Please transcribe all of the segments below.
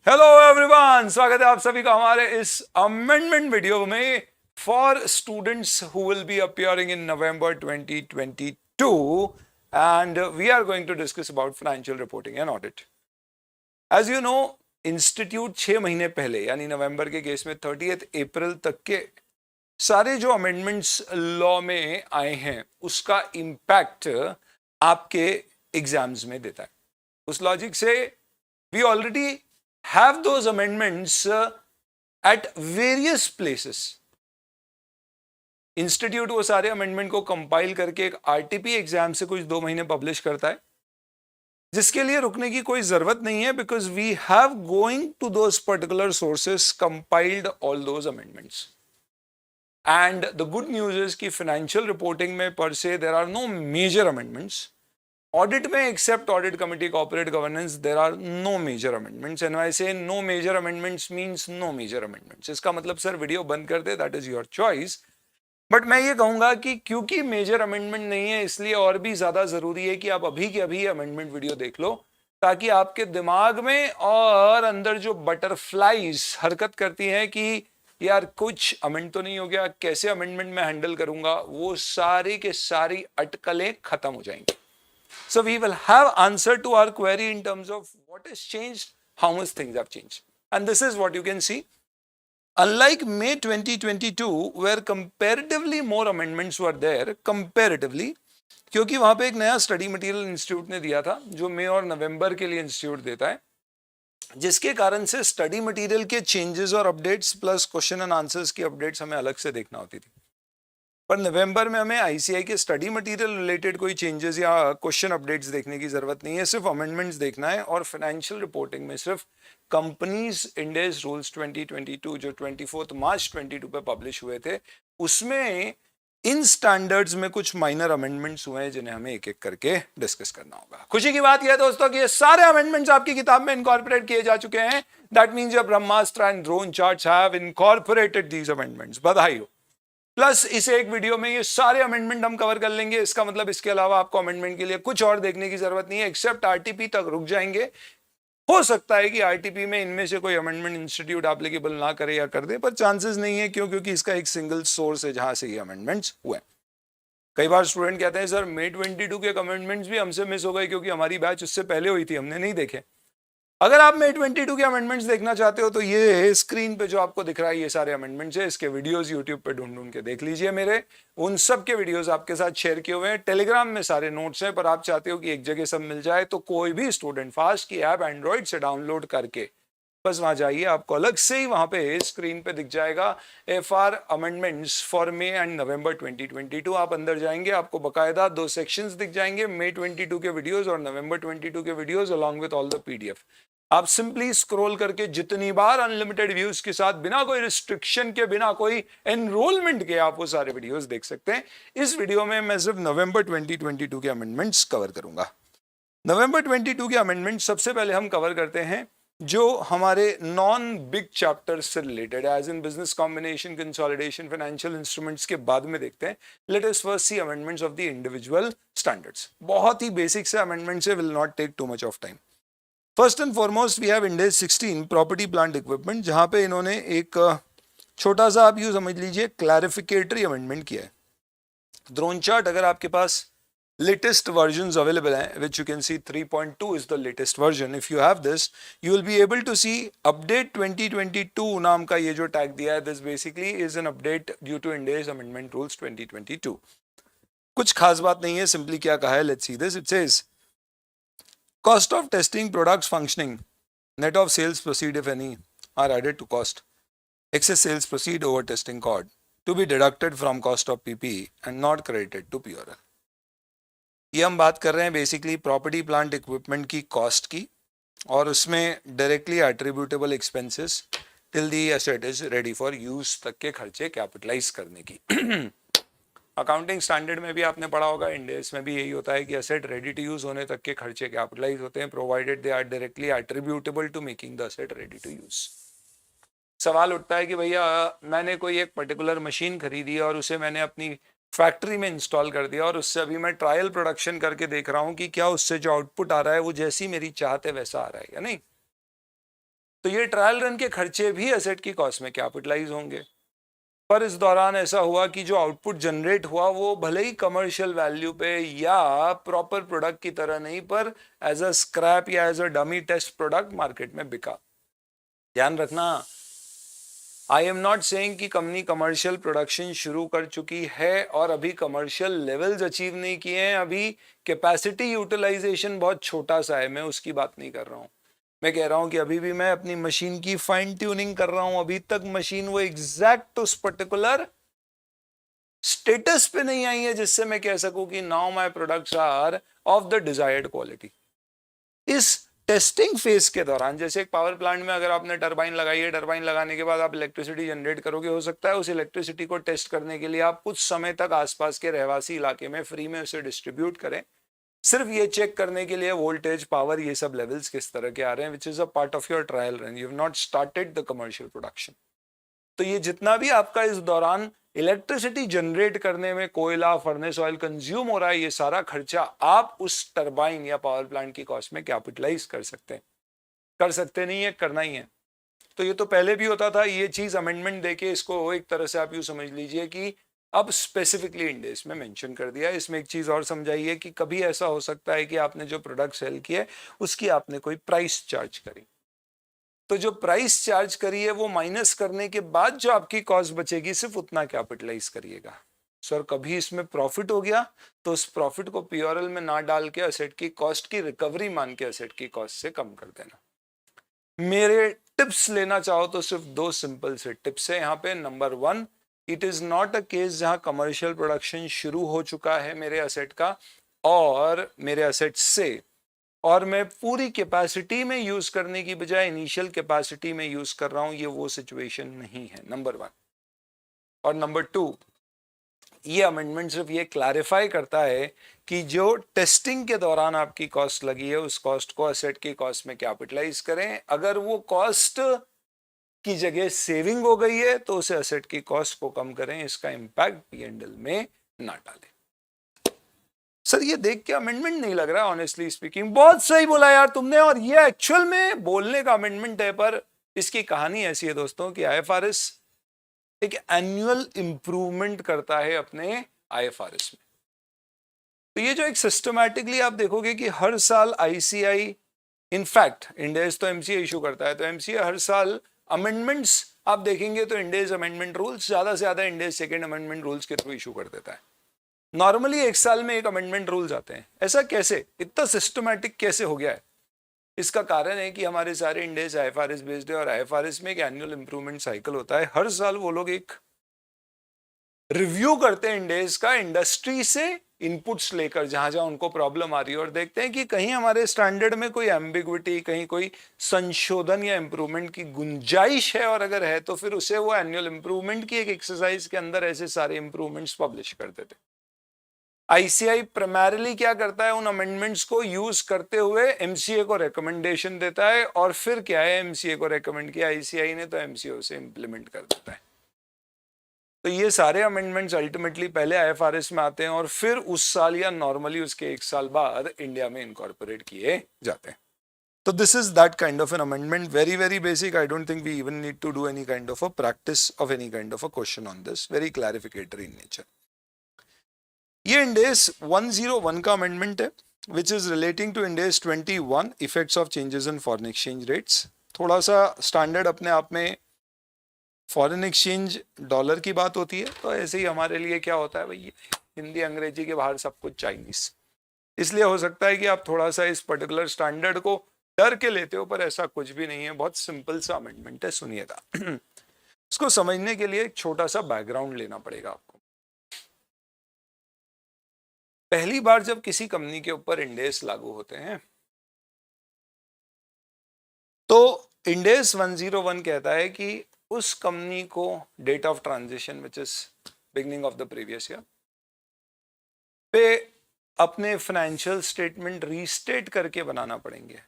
Hello everyone, स्वागत है आप सभी का हमारे इस अमेंडमेंट वीडियो में for students who will be appearing in November 2022 and we are going to discuss about financial reporting and audit. As you know, institute 6 महीने पहले यानी नवंबर के केस में 30 अप्रैल तक के सारे जो अमेंडमेंट्स लॉ में आए हैं उसका इम्पैक्ट आपके एग्जाम्स में देता है। उस लॉजिक से we already have those amendments at various places. Institute वो सारे अमेंडमेंट को कंपाइल करके एक आरटीपी एग्जाम से कुछ 2 महीने पब्लिश करता है, जिसके लिए रुकने की कोई जरूरत नहीं है because we have going to those particular sources compiled all those amendments. And the good news is कि फाइनेंशियल रिपोर्टिंग में पर से there are no major amendments. Audit में except audit committee corporate governance there are no major amendments, and I say no major amendments means no major amendments। इसका मतलब sir video बंद कर दे, that is your choice। But मैं ये कहूंगा कि क्योंकि मेजर अमेंडमेंट नहीं है इसलिए और भी ज्यादा जरूरी है कि आप अभी के अभी अमेंडमेंट वीडियो देख लो, ताकि आपके दिमाग में और अंदर जो बटरफ्लाईज हरकत करती हैं कि यार कुछ अमेंड तो नहीं हो गया, कैसे अमेंडमेंट में हैंडल करूंगा, वो सारी के सारी अटकलें खत्म हो जाएंगी। So we will have answer to our query in terms of what has changed, how much things have changed. And this is what you can see. Unlike May 2022, where comparatively more amendments were there, comparatively, क्योंकि वहां पे एक नया study material institute ने दिया था जो मई और नवंबर के लिए इंस्टीट्यूट देता है, जिसके कारण से स्टडी मटेरियल के चेंजेस और updates plus question and answers की अपडेट्स हमें अलग से देखना होती थी। पर नवंबर में हमें आईसीआई के स्टडी मटेरियल रिलेटेड कोई चेंजेस या क्वेश्चन अपडेट्स देखने की जरूरत नहीं है, सिर्फ अमेंडमेंट्स देखना है। और फाइनेंशियल रिपोर्टिंग में सिर्फ कंपनीज इंड एस रूल्स 2022 जो 24 मार्च 22 पे पब्लिश हुए थे, उसमें इन स्टैंडर्ड्स में कुछ माइनर अमेंडमेंट्स हुए हैं जिन्हें हमें एक एक करके डिस्कस करना होगा। खुशी की बात यह है दोस्तों कि ये सारे अमेंडमेंट्स आपकी किताब में इनकॉर्पोरेट किए जा चुके हैं। That means your Brahmastra and drone charts have incorporated these amendments. बधाई हो। प्लस इस एक वीडियो में ये सारे अमेंडमेंट हम कवर कर लेंगे। इसका मतलब इसके अलावा आपको अमेंडमेंट के लिए कुछ और देखने की जरूरत नहीं है, एक्सेप्ट आरटीपी तक रुक जाएंगे। हो सकता है कि आरटीपी में इनमें से कोई अमेंडमेंट इंस्टीट्यूट एप्लीकेबल ना करे या कर दे, पर चांसेस नहीं है। क्यों? क्योंकि इसका एक सिंगल सोर्स है जहां से ये अमेंडमेंट्स हुए। कई बार स्टूडेंट कहते हैं सर May 22 के अमेंडमेंट्स भी हमसे मिस हो गए क्योंकि हमारी बैच उससे पहले हुई थी, हमने नहीं देखे। अगर आप May 22 के अमेंडमेंट्स देखना चाहते हो तो ये स्क्रीन पे जो आपको दिख रहा है ये सारे अमेंडमेंट्स है, इसके वीडियोस यूट्यूब पे ढूंढ ढूंढ के देख लीजिए। मेरे उन सब के वीडियोस आपके साथ शेयर किए हुए हैं, टेलीग्राम में सारे नोट्स हैं। पर आप चाहते हो कि एक जगह सब मिल जाए तो कोई भी स्टूडेंट फास्ट की ऐप एंड्रॉइड से डाउनलोड करके बस वहां जाइए, आपको अलग से ही वहां पे स्क्रीन पे दिख जाएगा FR amendments for may and November 2022। आप अंदर जाएंगे, आपको बकायदा 2 सेक्शंस दिख जाएंगे, May 22 के वीडियोस और नवंबर 22 के videos along with all the PDF। आप सिंपली स्क्रॉल करके जितनी बार अनलिमिटेड व्यूज के साथ बिना कोई रिस्ट्रिक्शन के, बिना कोई एनरोलमेंट के आप वो सारे वीडियोस देख सकते हैं। इस वीडियो में मैं सिर्फ नवंबर 2022 के अमेंडमेंट्स कवर करूंगा। नवंबर 22 के अमेंडमेंट सबसे पहले हम कवर करते हैं जो हमारे नॉन बिग चैप्टर से रिलेटेड है, as in business combination, consolidation, financial instruments के बाद में देखते हैं। Let us first see amendments of the individual standards. बहुत ही बेसिक से अमेंडमेंट्स है, will not take too much of time. First and foremost we have Ind AS 16 property plant equipment, जहां पे इन्होंने एक छोटा सा आप यूं समझ लीजिए क्लैरिफिकेटरी अमेंडमेंट किया है। ड्रोन चार्ट अगर आपके पास latest versions available हैं, which you can see 3.2 is the latest version. If you have this, you will be able to see update 2022 नाम का ये जो टैग दिया है, this basically is an update due to Ind AS amendment rules 2022। कुछ खास बात नहीं है, सिंपली क्या कहा है, let's see this। It says cost of testing products functioning, net of sales proceed if any are added to cost, excess sales proceed over testing code to be deducted from cost of PPE and not credited to PRL। ये हम बात कर रहे हैं basically property plant equipment की cost की, और उसमें directly attributable expenses till the asset is ready for use तक के खर्चे कैपिटलाइज करने की। अकाउंटिंग स्टैंडर्ड में भी आपने पढ़ा होगा, इंड एस में भी यही होता है कि एसेट रेडी टू यूज होने तक के खर्चे कैपिटलाइज होते हैं, provided they are directly attributable to making the asset ready to use. सवाल उठता है कि भैया मैंने कोई एक पर्टिकुलर मशीन खरीदी और उसे मैंने अपनी फैक्ट्री में इंस्टॉल कर दिया और उससे अभी मैं ट्रायल प्रोडक्शन करके देख रहा हूं कि क्या उससे जो आउटपुट आ रहा है वो जैसी मेरी चाहत है वैसा आ रहा है या नहीं। तो ये ट्रायल रन के खर्चे भी एसेट की कॉस्ट में कैपिटलाइज होंगे। पर इस दौरान ऐसा हुआ कि जो आउटपुट जनरेट हुआ वो भले ही कमर्शियल वैल्यू पे या प्रॉपर प्रोडक्ट की तरह नहीं, पर एज अ स्क्रैप या as a dummy test product market में बिका। ध्यान रखना, आई एम नॉट सेइंग कि कंपनी कमर्शियल प्रोडक्शन शुरू कर चुकी है और अभी कमर्शियल लेवल्स अचीव नहीं किए हैं, अभी कैपेसिटी यूटिलाइजेशन बहुत छोटा सा है, मैं उसकी बात नहीं कर रहा हूं। मैं कह रहा हूं कि अभी भी मैं अपनी मशीन की फाइन ट्यूनिंग कर रहा हूं, अभी तक मशीन वो एग्जैक्ट उस पर्टिकुलर स्टेटस पे नहीं आई है जिससे मैं कह सकूं कि now my products are of the desired quality. इस टेस्टिंग फेज के दौरान, जैसे एक पावर प्लांट में अगर आपने टरबाइन लगाई है, टरबाइन लगाने के बाद आप इलेक्ट्रिसिटी जनरेट करोगे, हो सकता है उस इलेक्ट्रिसिटी को टेस्ट करने के लिए आप कुछ समय तक आसपास के रहवासी इलाके में फ्री में उसे डिस्ट्रीब्यूट करें, सिर्फ ये चेक करने के लिए वोल्टेज, पावर, ये सब लेवल्स किस तरह के आ रहे हैं, which is a part of your trial run, you have not started the commercial production. तो ये जितना भी आपका इस दौरान इलेक्ट्रिसिटी जनरेट करने में कोयला, फर्नेस ऑयल कंज्यूम हो रहा है, ये सारा खर्चा आप उस टरबाइन या पावर प्लांट की कॉस्ट में कैपिटलाइज कर सकते हैं। कर सकते नहीं है, करना ही है। तो ये तो पहले भी होता था, ये चीज अमेंडमेंट देके इसको एक तरह से आप यूं समझ लीजिए कि अब स्पेसिफिकली इंडेस में मेंशन कर दिया। इसमें एक चीज और समझाइए कि कभी ऐसा हो सकता है कि आपने जो प्रोडक्ट सेल किया है उसकी आपने कोई प्राइस चार्ज करी, तो जो प्राइस चार्ज करी है वो माइनस करने के बाद जो आपकी कॉस्ट बचेगी सिर्फ उतना कैपिटलाइज करिएगा। सर कभी इसमें प्रॉफिट हो गया तो उस प्रॉफिट को पीओरएल में ना डाल के असेट की कॉस्ट की रिकवरी मान के असेट की कॉस्ट से कम कर देना। मेरे टिप्स लेना चाहो तो सिर्फ दो सिंपल से टिप्स है यहाँ पे। Number 1, it is not a case जहां कमर्शियल प्रोडक्शन शुरू हो चुका है मेरे असेट का और मेरे असेट से, और मैं पूरी कैपेसिटी में यूज करने की बजाय इनिशियल कैपेसिटी में यूज कर रहा हूं, ये वो सिचुएशन नहीं है, नंबर 1। और नंबर 2, ये अमेंडमेंट सिर्फ ये क्लैरिफाई करता है कि जो टेस्टिंग के दौरान आपकी कॉस्ट लगी है उस कॉस्ट को असेट की कॉस्ट में कैपिटलाइज करें। अगर वो कॉस्ट की जगह सेविंग हो गई है तो उसे असेट की कॉस्ट को कम करें, इसका इंपैक्ट पी&एल में ना डालें। सर ये देख के अमेंडमेंट नहीं लग रहा, ऑनेस्टली स्पीकिंग। बहुत सही बोला यार तुमने, और ये एक्चुअल में बोलने का अमेंडमेंट है, पर इसकी कहानी ऐसी है दोस्तों कि आईएफआरएस एक एनुअल इंप्रूवमेंट करता है अपने आईएफआरएस में। तो ये जो एक सिस्टमैटिकली आप देखोगे कि हर साल आईसीआई, इनफैक्ट इंडेस तो एमसीए इशू करता है, तो एमसीए हर साल अमेंडमेंट्स आप देखेंगे तो इंडेस अमेंडमेंट रूल्स ज्यादा से ज्यादा इंडेस सेकेंड अमेंडमेंट रूल्स के थ्रू इशू कर देता है। नॉर्मली एक साल में एक अमेंडमेंट रूल्स आते हैं। ऐसा कैसे, इतना सिस्टमैटिक कैसे हो गया है? इसका कारण है कि हमारे सारे इंडेस आईएफआरएस बेस्ड है और आईएफआरएस में एक एनुअल इंप्रूवमेंट साइकिल होता है। हर साल वो लोग एक रिव्यू करते हैं इंडेस का, इंडस्ट्री से इनपुट्स लेकर जहां जहां उनको प्रॉब्लम आ रही है, और देखते हैं कि कहीं हमारे स्टैंडर्ड में कोई एम्बिग्विटी, कहीं कोई संशोधन या इंप्रूवमेंट की गुंजाइश है, और अगर है तो फिर उसे वो एनुअल इंप्रूवमेंट की एक एक्सरसाइज के अंदर ऐसे सारे इंप्रूवमेंट्स पब्लिश कर देते हैं। आईसीआई प्राइमरीली क्या करता है, उन अमेंडमेंट्स को यूज करते हुए एमसीए को रिकमेंडेशन देता है, और फिर क्या है, एमसीए को रिकमेंड किया आईसीआई ने तो एमसीए उसे इंप्लीमेंट कर देता है। तो ये सारे अमेंडमेंट्स अल्टीमेटली पहले आईएफआरएस में आते हैं और फिर उस साल या नॉर्मली उसके एक साल बाद इंडिया में इनकॉर्पोरेट किए जाते हैं। So this is that kind of an amendment, very very basic. I don't think we even need to do any kind of a practice of any kind of a question on this, very clarificatory in nature. ये इंडेस 101 का amendment है which is relating to Ind AS 21 effects of changes in foreign exchange rates. थोड़ा सा standard अपने आप में, foreign exchange dollar की बात होती है तो ऐसे ही हमारे लिए क्या होता है भाई, हिंदी अंग्रेजी के बाहर सब कुछ चाइनीज, इसलिए हो सकता है कि आप थोड़ा सा इस पर्टिकुलर स्टैंडर्ड को डर के लेते हो, पर ऐसा कुछ भी नहीं है, बहुत सिंपल सा अमेंडमेंट है, सुनिएगा। इसको समझने के लिए एक छोटा सा बैकग्राउंड लेना पड़ेगा आपको। पहली बार जब किसी कंपनी के ऊपर इंडेस लागू होते हैं तो इंडेस 101 कहता है कि उस कंपनी को date of transition which is beginning of the previous year पे अपने फाइनेंशियल स्टेटमेंट रीस्टेट करके बनाना पड़ेंगे,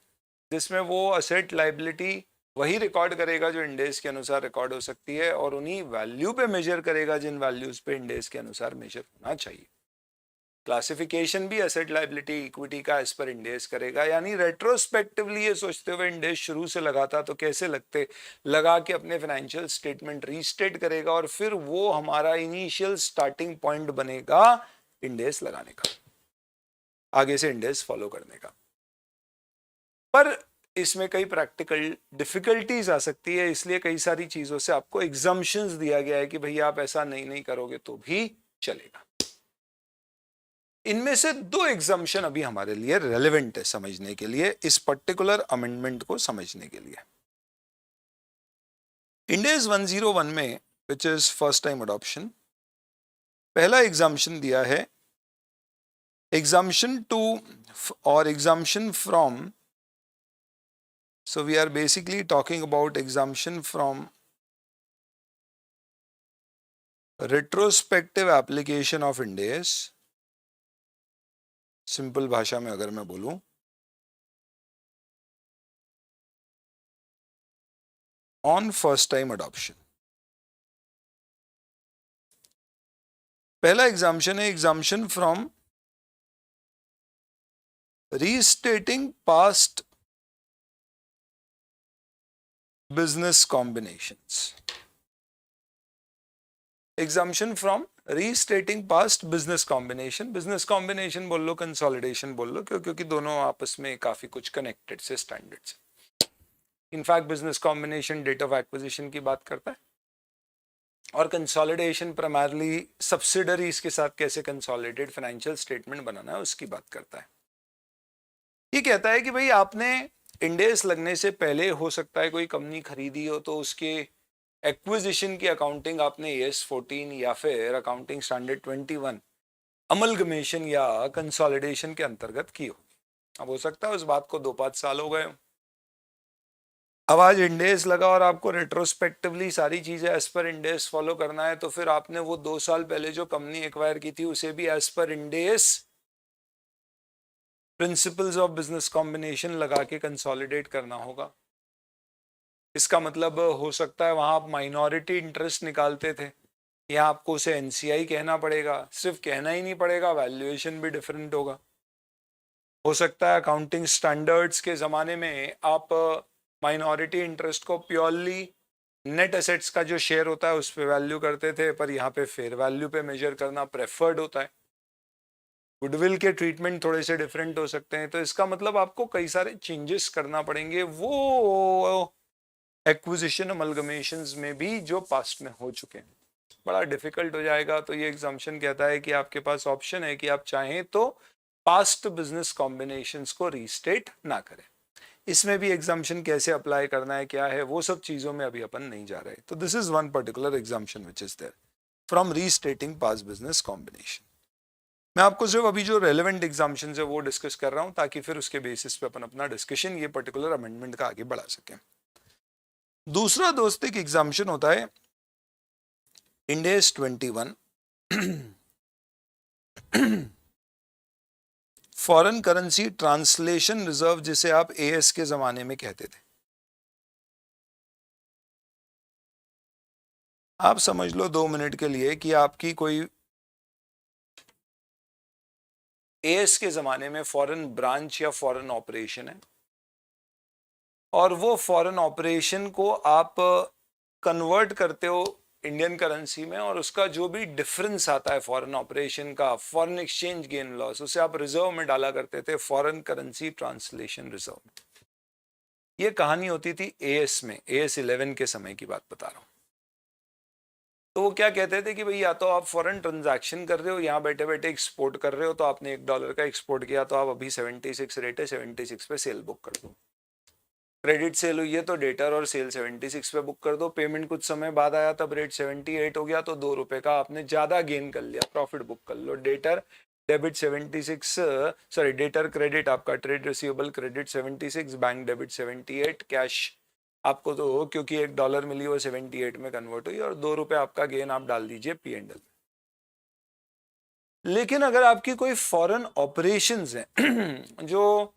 जिसमें वो असेट लायबिलिटी वही रिकॉर्ड करेगा जो इंडेस के अनुसार रिकॉर्ड हो सकती है, और उन्हीं वैल्यू पे मेजर करेगा जिन वैल्यूज पे इंडेस के अनुसार मेजर होना चाहिए। क्लासिफिकेशन भी एसेट लायबिलिटी इक्विटी का एज पर इंड एस करेगा, यानी रेट्रोस्पेक्टिवली ये सोचते हुए इंड एस शुरू से लगाता तो कैसे लगा के अपने फाइनेंशियल स्टेटमेंट रीस्टेट करेगा और फिर वो हमारा इनिशियल स्टार्टिंग पॉइंट बनेगा इंड एस लगाने का, आगे से इंड एस फॉलो करने का। पर इसमें कई प्रैक्टिकल डिफिकल्टीज आ सकती है, इसलिए कई सारी चीजों से आपको एग्जम्पशंस दिया गया है कि भैया आप ऐसा नहीं करोगे तो भी चलेगा। इनमें से दो एग्जम्पशन अभी हमारे लिए रेलेवेंट है समझने के लिए, इस पर्टिकुलर अमेंडमेंट को समझने के लिए। इंड एस 101 में, which is first time adoption, पहला एग्जम्पशन दिया है एग्जम्पशन टू और exemption from, so we are basically talking about exemption from retrospective application of Ind AS। Simple भाषा में अगर मैं बोलूं, ऑन फर्स्ट टाइम अडॉप्शन। पहला एग्जाम्पशन है exemption from restating past business combinations. Exemption from restating past business combination बोल लो, consolidation बोल लो, क्योंकि दोनों आपस में काफी कुछ कनेक्टेड से स्टैंडर्ड से। In fact business combination date of acquisition की बात करता है और कंसोलिडेशन प्राइमरली सब्सिडरीज के साथ कैसे कंसोलिडेटेड फाइनेंशियल स्टेटमेंट बनाना है उसकी बात करता है। ये कहता है कि भाई आपने इंड एस लगने से पहले हो सकता है कोई कंपनी खरीदी हो तो उसके एक्विजिशन की अकाउंटिंग आपने AS 14 या फिर अकाउंटिंग स्टैंडर्ड 21 अमलगमेशन या कंसोलिडेशन के अंतर्गत की हो। अब हो सकता है उस बात को 2-5 साल हो गए। अब आज इंड एस लगा और आपको रेट्रोस्पेक्टिवली सारी चीजें as per Ind S follow करना है, तो फिर आपने वो 2 साल पहले जो कंपनी एक्वायर की थी उसे भी as per Ind AS principles of business combination लगा के कंसोलिडेट करना होगा। इसका मतलब हो सकता है वहां आप माइनॉरिटी इंटरेस्ट निकालते थे, यहाँ आपको उसे NCI कहना पड़ेगा। सिर्फ कहना ही नहीं पड़ेगा, वैल्यूएशन भी डिफरेंट होगा। हो सकता है अकाउंटिंग स्टैंडर्ड्स के ज़माने में आप माइनॉरिटी इंटरेस्ट को प्योरली नेट एसेट्स का जो शेयर होता है उस पर वैल्यू करते थे, पर यहाँ पे फेयर वैल्यू पे मेजर करना प्रेफर्ड होता है। गुडविल के ट्रीटमेंट थोड़े से डिफरेंट हो सकते हैं, तो इसका मतलब आपको कई सारे चेंजेस करना पड़ेंगे वो एक्विजिशन अमलगमेशंस में भी जो पास्ट में हो चुके हैं। बड़ा डिफिकल्ट हो जाएगा। तो ये एग्जाम्पशन कहता है कि आपके पास ऑप्शन है कि आप चाहें तो पास्ट बिजनेस कॉम्बिनेशंस को रीस्टेट ना करें। इसमें भी एग्जाम्पशन कैसे अप्लाई करना है, क्या है, वो सब चीजों में अभी अपन नहीं जा रहे। तो this is one particular exemption which is there from restating past business combination. मैं आपको सिर्फ अभी जो रेलेवेंट एग्जाम्पशन है वो डिस्कस कर रहा हूं ताकि फिर उसके बेसिस पे अपन अपना डिस्कशन ये पर्टिकुलर अमेंडमेंट का आगे बढ़ा सकें। दूसरा दोस्त एक एग्जाम्पशन होता है end S 21 foreign currency translation reserve, जिसे आप AS के जमाने में कहते थे। आप समझ लो 2 मिनट के लिए कि आपकी कोई AS के जमाने में फॉरेन ब्रांच या फॉरेन ऑपरेशन है और वो फॉरेन ऑपरेशन को आप कन्वर्ट करते हो इंडियन करेंसी में, और उसका जो भी डिफरेंस आता है फॉरेन ऑपरेशन का, फॉरेन एक्सचेंज गेन लॉस, उसे आप रिजर्व में डाला करते थे, फॉरेन करेंसी ट्रांसलेशन रिजर्व। ये कहानी होती थी AS में, AS 11 के समय की बात बता रहा हूं। तो वो क्या कहते थे कि भाई या तो आप फॉरेन ट्रांजैक्शन कर रहे हो, यहाँ बैठे बैठे एक्सपोर्ट कर रहे हो, तो आपने $1 का एक्सपोर्ट किया तो आप अभी 76 रेट है, 76 पे सेल बुक कर दो। क्रेडिट सेल हुई है तो डेटर और सेल 76 पे बुक कर दो। पेमेंट कुछ समय बाद आया तब रेट 78 हो गया, तो ₹2 का आपने ज्यादा गेन कर लिया, प्रॉफिट बुक कर लो। Debtor debit 76, sorry debtor credit आपका trade receivable credit 76, bank debit 78, cash आपको तो क्योंकि $1 मिली वो 78 में कन्वर्ट हुई और ₹2 आपका गेन आप डाल दीजिए P&L। लेकिन अगर आपकी कोई फॉरेन ऑपरेशंस हैं जो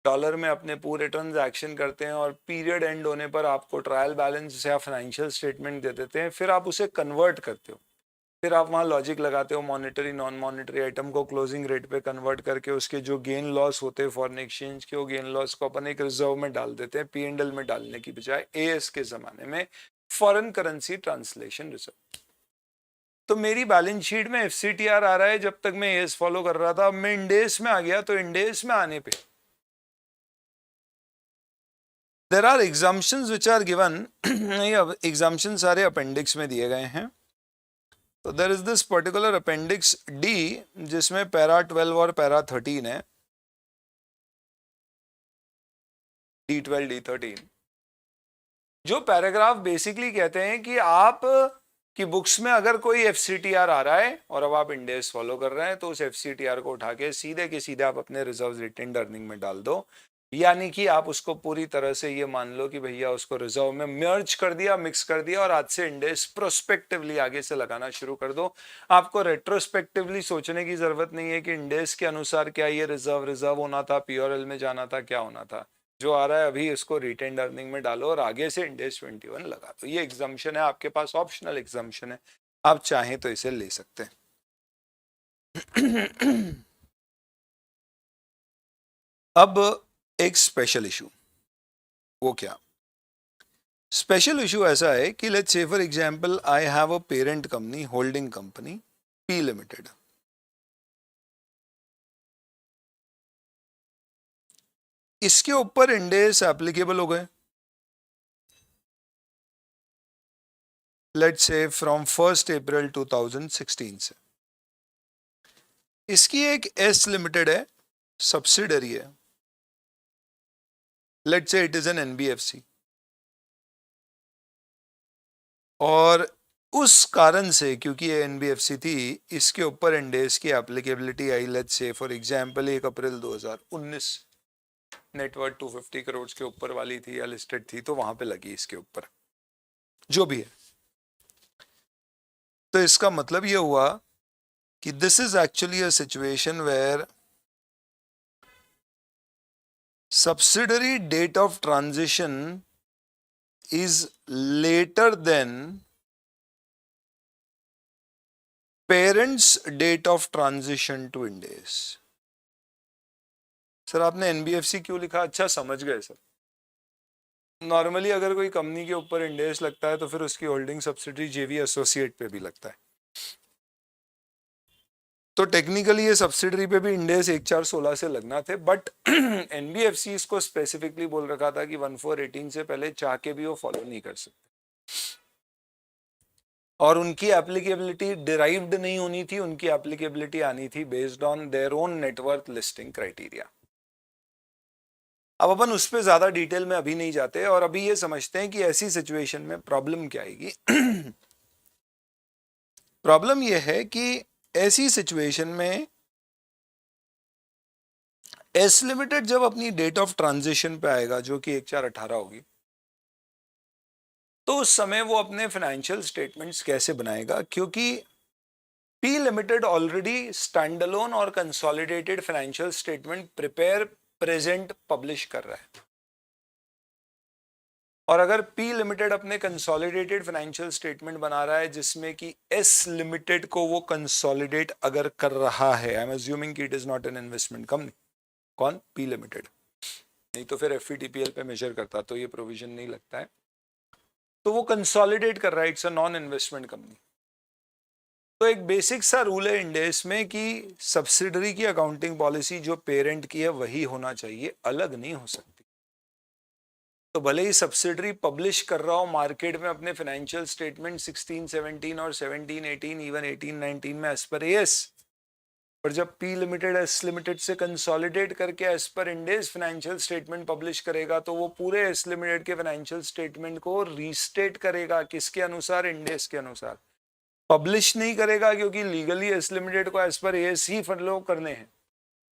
डॉलर में अपने पूरे ट्रांजैक्शन करते हैं और पीरियड एंड होने पर आपको ट्रायल बैलेंस या फाइनेंशियल स्टेटमेंट दे देते हैं, फिर आप उसे कन्वर्ट करते हो फिर आप वहां लॉजिक लगाते हो, मॉनेटरी नॉन मॉनेटरी आइटम को क्लोजिंग रेट पे कन्वर्ट करके उसके जो गेन लॉस होते हैं फॉरेन एक्सचेंज के, वो गेन लॉस को अपन एक रिजर्व में डाल देते हैं, P&L में डालने की बजाय एएस के जमाने में फॉरेन करेंसी ट्रांसलेशन रिजर्व। तो मेरी बैलेंस शीट में FCTR आ रहा है जब तक मैं एएस फॉलो कर रहा था। अब मैं इंडेस में आ गया तो इंडेस में आने पे there are exemptions which are given. ये एग्जाम्पशन सारे अपेंडिक्स में दिए गए हैं। तो there is this particular appendix D जिसमें पैरा 12 और पैरा 13 है, D12 D13, जो पैराग्राफ बेसिकली कहते हैं कि आप की बुक्स में अगर कोई FCTR आ रहा है और अब आप इंडेस फॉलो कर रहे हैं तो उस FCTR को उठा के सीधे के सीधे आप अपने रिजर्व्स रिटेन्ड अर्निंग में डाल दो। यानी कि आप उसको पूरी तरह से ये मान लो कि भैया उसको रिजर्व में मर्ज कर दिया, मिक्स कर दिया, और आज से इंडेस प्रोस्पेक्टिवली आगे से लगाना शुरू कर दो। आपको रेट्रोस्पेक्टिवली सोचने की जरूरत नहीं है कि इंडेस के अनुसार क्या ये रिजर्व होना था, PRL में जाना था, क्या होना था। जो आ रहा है अभी इसको रिटेन्ड अर्निंग में डालो और आगे से इंडेस 21 लगा दो। ये एग्जाम्पशन है आपके पास, ऑप्शनल एग्जाम्पशन है, आप चाहें तो इसे ले सकते हैं। अब एक स्पेशल इशू, वो क्या? स्पेशल इशू ऐसा है कि let's say for example I have a parent company, holding company P limited. इसके ऊपर इंडेस एप्लीकेबल हो गए, लेट्स से फ्रॉम 1 अप्रैल 2016 से। इसकी एक S लिमिटेड है, सब्सिडरी है, let's say it is an NBFC, और उस कारण से क्योंकि ये NBFC थी, इसके ऊपर इंडेस की applicability I let's say for example 1 April 2019। Net worth 250 crore के ऊपर वाली थी या लिस्टेड थी, तो वहां पे लगी इसके ऊपर, जो भी है। तो इसका मतलब ये हुआ कि this is actually a situation where subsidiary date of transition is later than parents date of transition to Indes। Sir आपने NBFC क्यों लिखा? अच्छा समझ गए सर। नॉर्मली अगर कोई कंपनी के ऊपर इंडेस लगता है तो फिर उसकी होल्डिंग सब्सिडरी JV एसोसिएट पे भी लगता है। तो टेक्निकली ये सब्सिडरी पे भी इंडेस 1416 से लगना थे, बट NBFC इसको स्पेसिफिकली बोल रखा था कि 1418 से पहले चाह के भी वो फॉलो नहीं कर सकते, और उनकी एप्लीकेबिलिटी डिराइव्ड नहीं होनी थी, उनकी एप्लीकेबिलिटी आनी थी based on their own net worth listing criteria. अब अपन उस पर ज्यादा डिटेल में अभी नहीं जाते, और अभी ये समझते हैं कि ऐसी सिचुएशन में प्रॉब्लम क्या आएगी। प्रॉब्लम यह है कि ऐसी सिचुएशन में S लिमिटेड जब अपनी डेट ऑफ ट्रांजिशन पे आएगा, जो कि 1418 होगी, तो उस समय वो अपने फाइनेंशियल स्टेटमेंट्स कैसे बनाएगा? क्योंकि P लिमिटेड ऑलरेडी स्टैंडअलोन और consolidated financial statement prepare present publish कर रहा है, और अगर P लिमिटेड अपने कंसोलिडेटेड फाइनेंशियल स्टेटमेंट बना रहा है जिसमें कि S लिमिटेड को वो कंसोलिडेट अगर कर रहा है, आई एम अज्यूमिंग कि it is not an investment company, कौन? P लिमिटेड, नहीं तो फिर FVTPL पे मेजर करता तो ये प्रोविजन नहीं लगता है। तो वो कंसोलिडेट कर रहा है, it's a non investment company. तो एक बेसिक सा रूल है इंडेस में कि सब्सिडरी की अकाउंटिंग पॉलिसी जो पेरेंट की है वही होना चाहिए, अलग नहीं हो सकती। तो भले ही सब्सिडरी पब्लिश कर रहा हो मार्केट में अपने फाइनेंशियल स्टेटमेंट 16, 17 और 17, 18, इवन 18, 19 में एज पर एस, पर जब P लिमिटेड S लिमिटेड से कंसोलिडेट करके as per इंडेस financial statement publish करेगा, तो वो पूरे S लिमिटेड के फाइनेंशियल स्टेटमेंट को रीस्टेट करेगा, किसके अनुसार? इंडेस के अनुसार। पब्लिश नहीं करेगा क्योंकि लीगली S लिमिटेड को एज पर एस ही फॉलो करने हैं,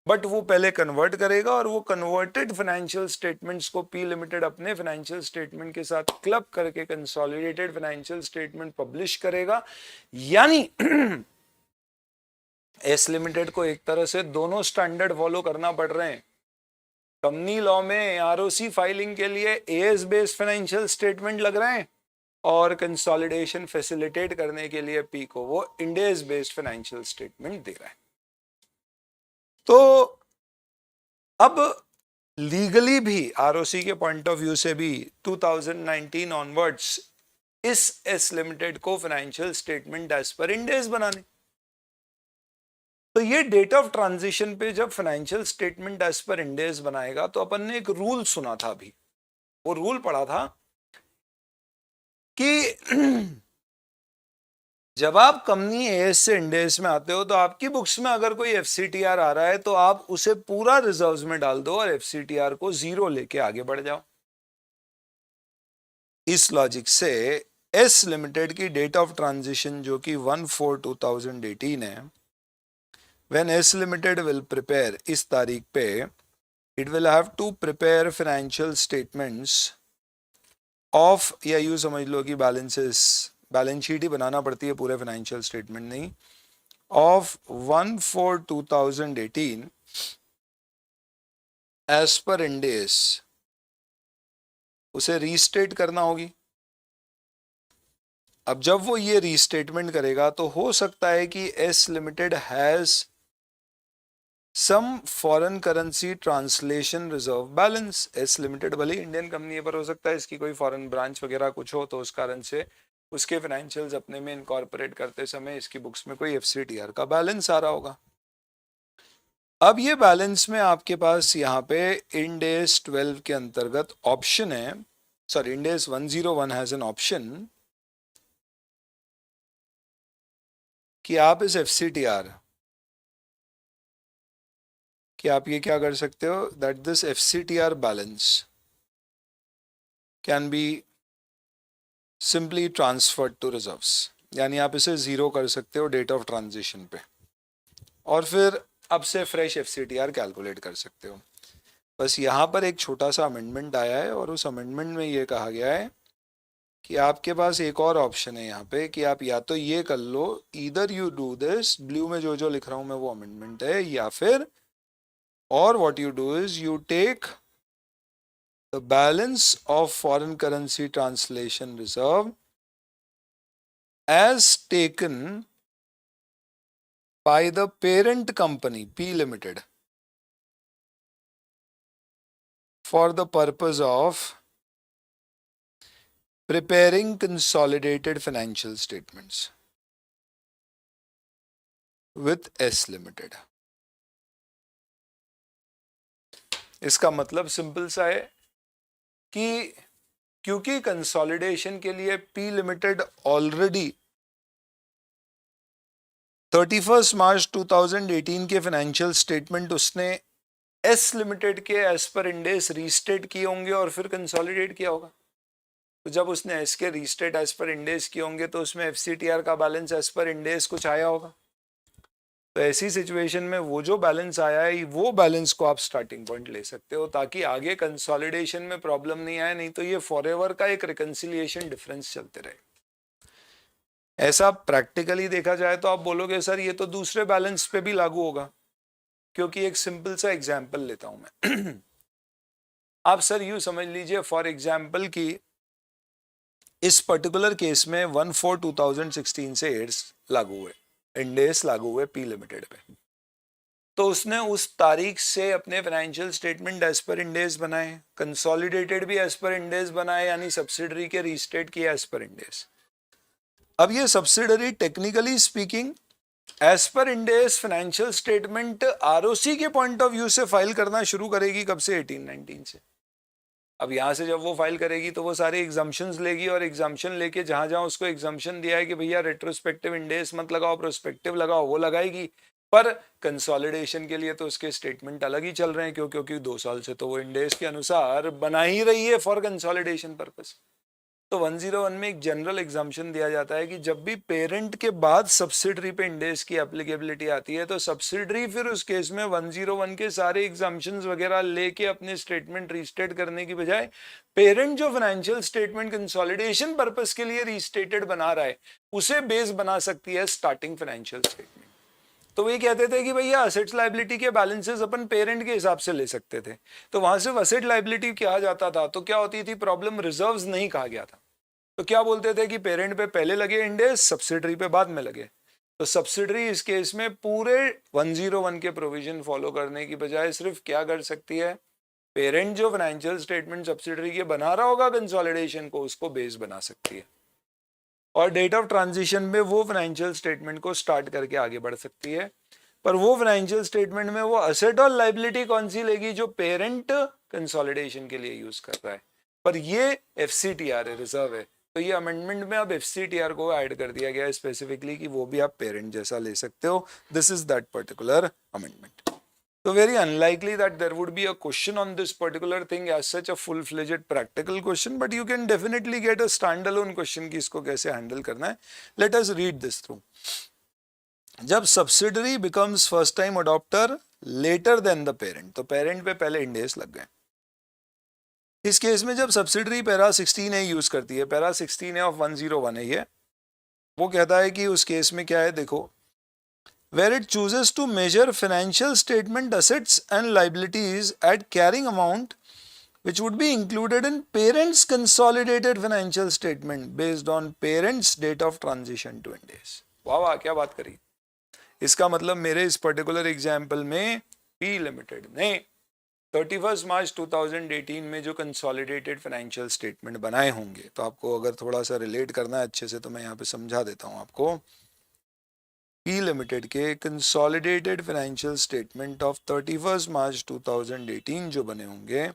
बट वो पहले कन्वर्ट करेगा, और वो कन्वर्टेड फाइनेंशियल स्टेटमेंट्स को P लिमिटेड अपने फाइनेंशियल स्टेटमेंट के साथ क्लब करके कंसोलिडेटेड फाइनेंशियल स्टेटमेंट पब्लिश करेगा। यानी S लिमिटेड को एक तरह से दोनों स्टैंडर्ड फॉलो करना पड़ रहे हैं। कंपनी लॉ में ROC फाइलिंग के लिए AS बेस्ड फाइनेंशियल स्टेटमेंट लग रहे हैं, और कंसोलिडेशन फैसिलिटेट करने के लिए पी को वो Ind AS based financial statement दे रहा है। तो अब लीगली भी आरओसी के पॉइंट ऑफ व्यू से भी 2019 ऑनवर्ड्स इस एस लिमिटेड को financial statement as per Ind AS बनाने। तो ये डेट ऑफ ट्रांजिशन पे जब financial statement as per Ind AS बनाएगा तो अपन ने एक रूल सुना था अभी, वो रूल पढ़ा था कि जब आप कंपनी एएस से इंड एस में आते हो तो आपकी बुक्स में अगर कोई एफसीटीआर आ रहा है तो आप उसे पूरा रिजर्व्स में डाल दो और एफसीटीआर को 0 लेके आगे बढ़ जाओ। इस लॉजिक से एस लिमिटेड की डेट ऑफ ट्रांजिशन जो कि 1/4/2018 है, when S limited will prepare, इस तारीख पे it will have to prepare financial statements of, या यूं समझ लो कि बैलेंस शीट ही बनाना पड़ती है, पूरे फाइनेंशियल स्टेटमेंट नहीं, of 1/4/2018 as per Ind AS उसे रीस्टेट करना होगी। अब जब वो ये रीस्टेटमेंट करेगा तो हो सकता है कि S limited has some foreign currency translation reserve balance. S limited भले इंडियन कंपनी है पर हो सकता है इसकी कोई फॉरेन ब्रांच वगैरह कुछ हो, तो उस कारण से उसके फाइनेंशियल्स अपने में इनकॉर्पोरेट करते समय इसकी बुक्स में कोई एफसीटीआर का बैलेंस आ रहा होगा। अब ये बैलेंस में आपके पास यहाँ पे इंड एस 12 के अंतर्गत ऑप्शन है, sorry end AS 101 has an option कि आप इस एफसीटीआर कि आप ये क्या कर सकते हो, that this FCTR balance can be simply transferred to reserves, यानी आप इसे 0 कर सकते हो डेट ऑफ ट्रांजिशन पे और फिर अब से फ्रेश एफसीटीआर कैलकुलेट कर सकते हो। बस यहाँ पर एक छोटा सा अमेंडमेंट आया है और उस अमेंडमेंट में ये कहा गया है कि आपके पास एक और ऑप्शन है यहाँ पे कि आप या तो ये कर लो, either you do this, blue में जो जो लिख रहा हूँ मैं वो अमेंडमेंट है, या फिर और what you do is you take the balance of foreign currency translation reserve as taken by the parent company P Limited for the purpose of preparing consolidated financial statements with S Limited। इसका मतलब simple सा है कि क्योंकि consolidation के लिए P limited already 31 March 2018 के financial statement उसने एस लिमिटेड के as per Ind AS restate किए होंगे और फिर कंसोलिडेट किया होगा। तो जब उसने एस के restate as per Ind AS किए होंगे तो उसमें एफसीटीआर का balance as per Ind AS कुछ आया होगा। तो ऐसी सिचुएशन में वो जो बैलेंस आया है वो बैलेंस को आप स्टार्टिंग पॉइंट ले सकते हो ताकि आगे कंसोलिडेशन में प्रॉब्लम नहीं आए, नहीं तो ये फॉरएवर का एक रिकंसिलिएशन डिफरेंस चलते रहे। ऐसा प्रैक्टिकली देखा जाए तो आप बोलोगे सर ये तो दूसरे बैलेंस पे भी लागू होगा, क्योंकि एक सिंपल सा एग्जांपल लेता हूं मैं आप सर यूं समझ लीजिए फॉर एग्जांपल कि इस पर्टिकुलर केस में 1/4/2016 से एड्स लागू हुए, इंड एस लागू हुए पी लिमिटेड पे, तो उसने उस तारीख से अपने financial statement as per Ind AS बनाए, कंसोलिडेटेड भी एज पर इंड एस बनाए, यानी सब्सिडरी के रीस्टेट किए एज पर इंड एस। अब ये subsidiary technically speaking as per Ind AS financial statement ROC के पॉइंट ऑफ व्यू से फाइल करना शुरू करेगी कब से, 18-19 से। अब यहाँ से जब वो फाइल करेगी तो वो सारे एग्जाम्पशंस लेगी और एग्जाम्पशन लेके जहां जहां उसको एग्जाम्पशन दिया है कि भैया रेट्रोस्पेक्टिव इंड एस मत लगाओ, प्रोस्पेक्टिव लगाओ, वो लगाएगी। पर कंसोलिडेशन के लिए तो उसके स्टेटमेंट अलग ही चल रहे हैं, क्योंकि 2 साल से तो वो इंड एस के अनुसार बना ही रही है फॉर कंसोलिडेशन पर्पस। तो 101 में एक जनरल एग्जाम्पशन दिया जाता है कि जब भी पेरेंट के बाद सब्सिडरी पे इंड एस की एप्लीकेबिलिटी आती है तो सब्सिडरी फिर उस केस में 101 के सारे एग्जाम्पशंस वगैरह लेके अपने स्टेटमेंट रीस्टेट करने की बजाय पेरेंट जो फाइनेंशियल स्टेटमेंट कंसोलिडेशन पर्पस के लिए रीस्टेटेड बना रहा है उसे बेस बना सकती है स्टार्टिंग फाइनेंशियल स्टेटमेंट। तो वे कहते थे कि भैया असेट्स लायबिलिटी के बैलेंसेस अपन पेरेंट के हिसाब से ले सकते थे, तो वहां से असेट लायबिलिटी कहा जाता था, तो क्या होती थी प्रॉब्लम, रिजर्व्स नहीं कहा गया था। तो क्या बोलते थे कि पेरेंट पे पहले लगे इंडेस, सब्सिडरी पे बाद में लगे। तो सब्सिडरी इस केस में पूरे 101 के प्रोविजन फॉलो करने की बजाय सिर्फ क्या कर सकती है, पेरेंट जो फाइनेंशियल स्टेटमेंट सब्सिडरी के बना रहा होगा कंसोलिडेशन को, उसको बेस बना सकती है और डेट ऑफ ट्रांजिशन में वो फाइनेंशियल स्टेटमेंट को स्टार्ट करके आगे बढ़ सकती है। पर वो फाइनेंशियल स्टेटमेंट में वो असेट और लायबिलिटी कौन सी लेगी, जो पेरेंट कंसोलिडेशन के लिए यूज कर रहा है। पर ये एफसीटीआर है, रिजर्व है, तो ये अमेंडमेंट में अब एफसीटीआर को ऐड कर दिया गया है स्पेसिफिकली कि वो भी आप पेरेंट जैसा ले सकते हो। This is that particular amendment. So very unlikely that there would be a question on this particular thing as such, a full-fledged practical question, but you can definitely get a standalone question कि इसको कैसे handle करना है। Let us read this through. जब subsidiary becomes first time adopter later than the parent, तो parent पे पहले इंडेस लग गए। इस केस में जब subsidiary पैरा 16A यूज करती है, पैरा 16A of 101 है ये, वो कहता है कि उस केस में क्या है, देखो, where it chooses to measure financial statement assets and liabilities at carrying amount which would be included in parents consolidated financial statement based on parents date of transition to Ind AS। वाह वाह, क्या बात करी। इसका मतलब मेरे इस particular example में पी लिमिटेड ने 31 मार्च 2018 में जो कंसोलिडेटेड फाइनेंशियल स्टेटमेंट बनाए होंगे, तो आपको अगर थोड़ा सा रिलेट करना है अच्छे से तो मैं यहाँ पे समझा देता हूँ आपको। पी लिमिटेड के consolidated financial statement of 31 March 2018 जो बने होंगे,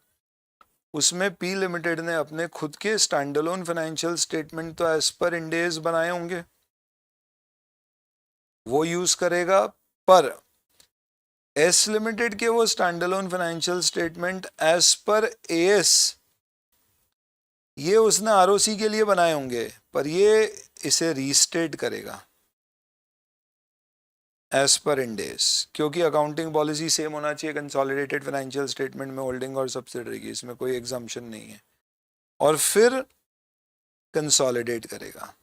उसमें पी लिमिटेड ने अपने खुद के स्टैंडअलोन फाइनेंशियल स्टेटमेंट तो एज पर इंड एस बनाए होंगे, वो यूज करेगा, पर एस लिमिटेड के वो standalone financial statement as per AS ये उसने आरओसी के लिए बनाए होंगे, पर ये इसे रीस्टेट करेगा एज पर इंड एस, क्योंकि अकाउंटिंग पॉलिसी सेम होना चाहिए कंसोलिडेटेड फाइनेंशियल स्टेटमेंट में होल्डिंग और सब्सिडरी की, इसमें कोई एग्जम्पशन नहीं है, और फिर कंसोलिडेट करेगा।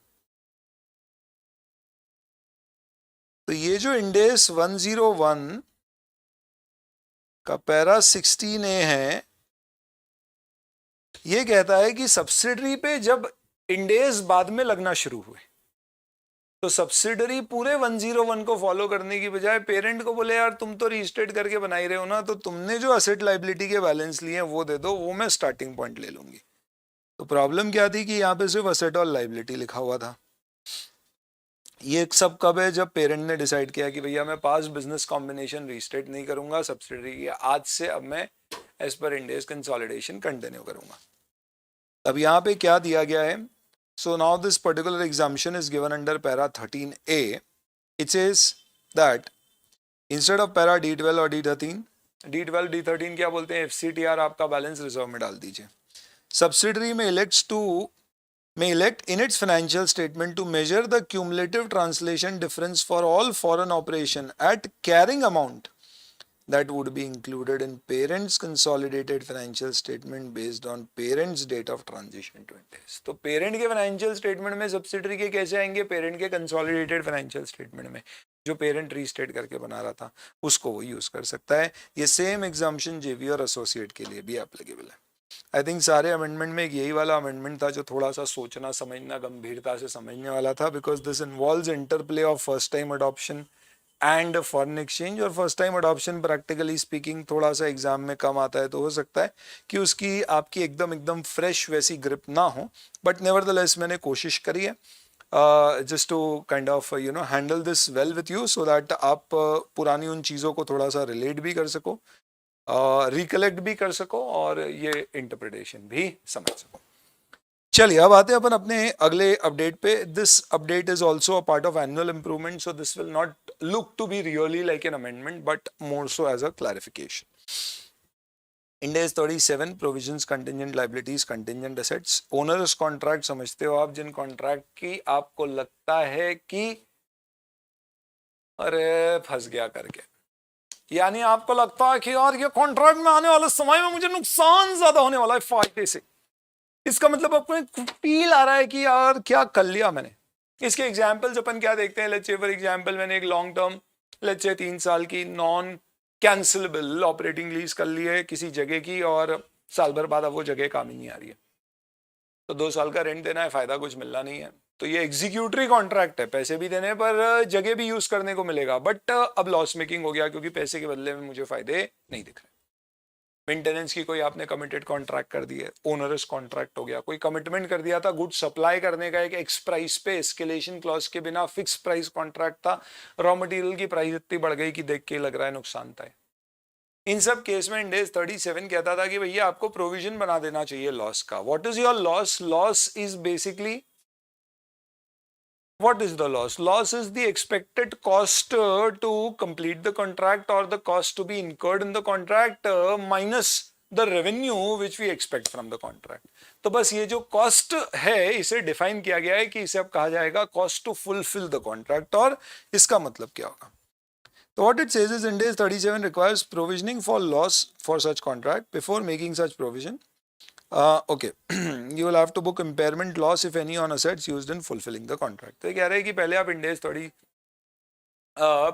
तो ये जो इंड एस 101 का पैरा 16A है, ये कहता है कि सब्सिडरी पे जब इंड एस बाद में लगना शुरू हुए, तो सब्सिडरी पूरे 101 को फॉलो करने की बजाय पेरेंट को बोले यार तुम तो रीस्टेट करके बना ही रहे हो ना, तो तुमने जो असेट लायबिलिटी के बैलेंस लिए हैं वो दे दो, वो मैं स्टार्टिंग पॉइंट ले लूंगी। तो प्रॉब्लम क्या थी कि यहाँ पे सिर्फ असेट और लायबिलिटी लिखा हुआ था। ये सब कब है, जब पेरेंट ने डिसाइड किया कि भैया मैं पास्ट बिजनेस कॉम्बिनेशन रीस्टेट नहीं करूंगा सब्सिडरी की, आज से अब मैं as per Ind S consolidation continue करूंगा। अब यहाँ पे क्या दिया गया है, so now this particular exemption is given under para 13A. It says that instead of para D12 और D13, D12 D13 क्या बोलते हैं, FCTR आपका बैलेंस रिजर्व में डाल दीजिए। सब्सिडरी में may elect in its financial statement to measure the cumulative translation difference for all foreign operation at carrying amount that would be included in parents consolidated financial statement based on parents date of transition to Ind AS। तो parent के financial statement में subsidiary के कैसे आएंगे, parent के consolidated financial statement में जो parent restate करके बना रहा था उसको वो यूज कर सकता है। ये सेम एग्जाम्पशन जेवी और एसोसिएट के लिए भी एप्लीकेबल है। आई थिंक सारे अमेंडमेंट में यही वाला अमेंडमेंट था जो थोड़ा सा सोचना समझना गंभीरता से समझने वाला था, because this involves interplay of first time adoption and foreign exchange. और first time adoption practically speaking थोड़ा सा एग्जाम में कम आता है, तो हो सकता है कि उसकी आपकी एकदम फ्रेश वैसी ग्रिप ना हो, बट नेवरदलेस मैंने कोशिश करी है just to kind of handle this well with you, so that आप पुरानी उन चीज़ों को थोड़ा सा रिलेट भी कर सको, रिकलेक्ट भी कर सको और ये इंटरप्रिटेशन भी समझ सको। चलिए अब आते हैं अपन अपने अगले अपडेट पे। This update is also a part of annual improvement, so this will not look to be really like an amendment but more so as a clarification. Ind AS 37 provisions contingent liabilities contingent assets onerous contract समझते हो आप, जिन contract की आपको लगता है कि अरे फंस गया करके, यानी आपको लगता है कि यार ये कॉन्ट्रैक्ट में आने वाले समय में मुझे नुकसान ज्यादा होने वाला है फायदे से। इसका मतलब आपको एक फील आ रहा है कि यार क्या कर लिया मैंने। इसके एग्जाम्पल्स अपन क्या देखते हैं, लेट्स से फॉर एग्जांपल मैंने एक लॉन्ग टर्म लेट्स से 3 साल की नॉन कैंसिलेबल ऑपरेटिंग लीज कर ली है किसी जगह की, और साल भर बाद अब वो जगह काम ही नहीं आ रही है। तो 2 साल का रेंट देना है, फायदा कुछ मिलना नहीं है। तो ये एग्जीक्यूटरी कॉन्ट्रैक्ट है, पैसे भी देने पर जगह भी यूज करने को मिलेगा, बट अब लॉस मेकिंग हो गया क्योंकि पैसे के बदले में मुझे फायदे नहीं दिख रहे। मेंटेनेंस की कोई आपने कमिटेड कॉन्ट्रैक्ट कर दी है, ओनरस कॉन्ट्रैक्ट हो गया, कोई कमिटमेंट कर दिया था गुड सप्लाई करने का एक एक्स प्राइस पे, एस्केलेशन क्लॉज के बिना फिक्स प्राइस कॉन्ट्रैक्ट था, रॉ मटेरियल की प्राइस इतनी बढ़ गई कि देख के लग रहा है नुकसान था। इन सब केस में इंडेस 37 कहता था कि भैया आपको प्रोविजन बना देना चाहिए लॉस का। What is your loss? Loss is basically, what is the loss? Loss is the expected cost to complete the contract or the cost to be incurred in the contract minus the revenue which we expect from the contract. तो बस ये जो cost है इसे define किया गया है कि इसे अब कहा जाएगा cost to fulfill the contract, और इसका मतलब क्या होगा? So what it says is Ind AS 37 requires provisioning for loss for such contract. Before making such provision, okay, you will have to book impairment loss if any on assets used in fulfilling the contract. तो ये कह रहे हैं कि पहले आप Ind AS 30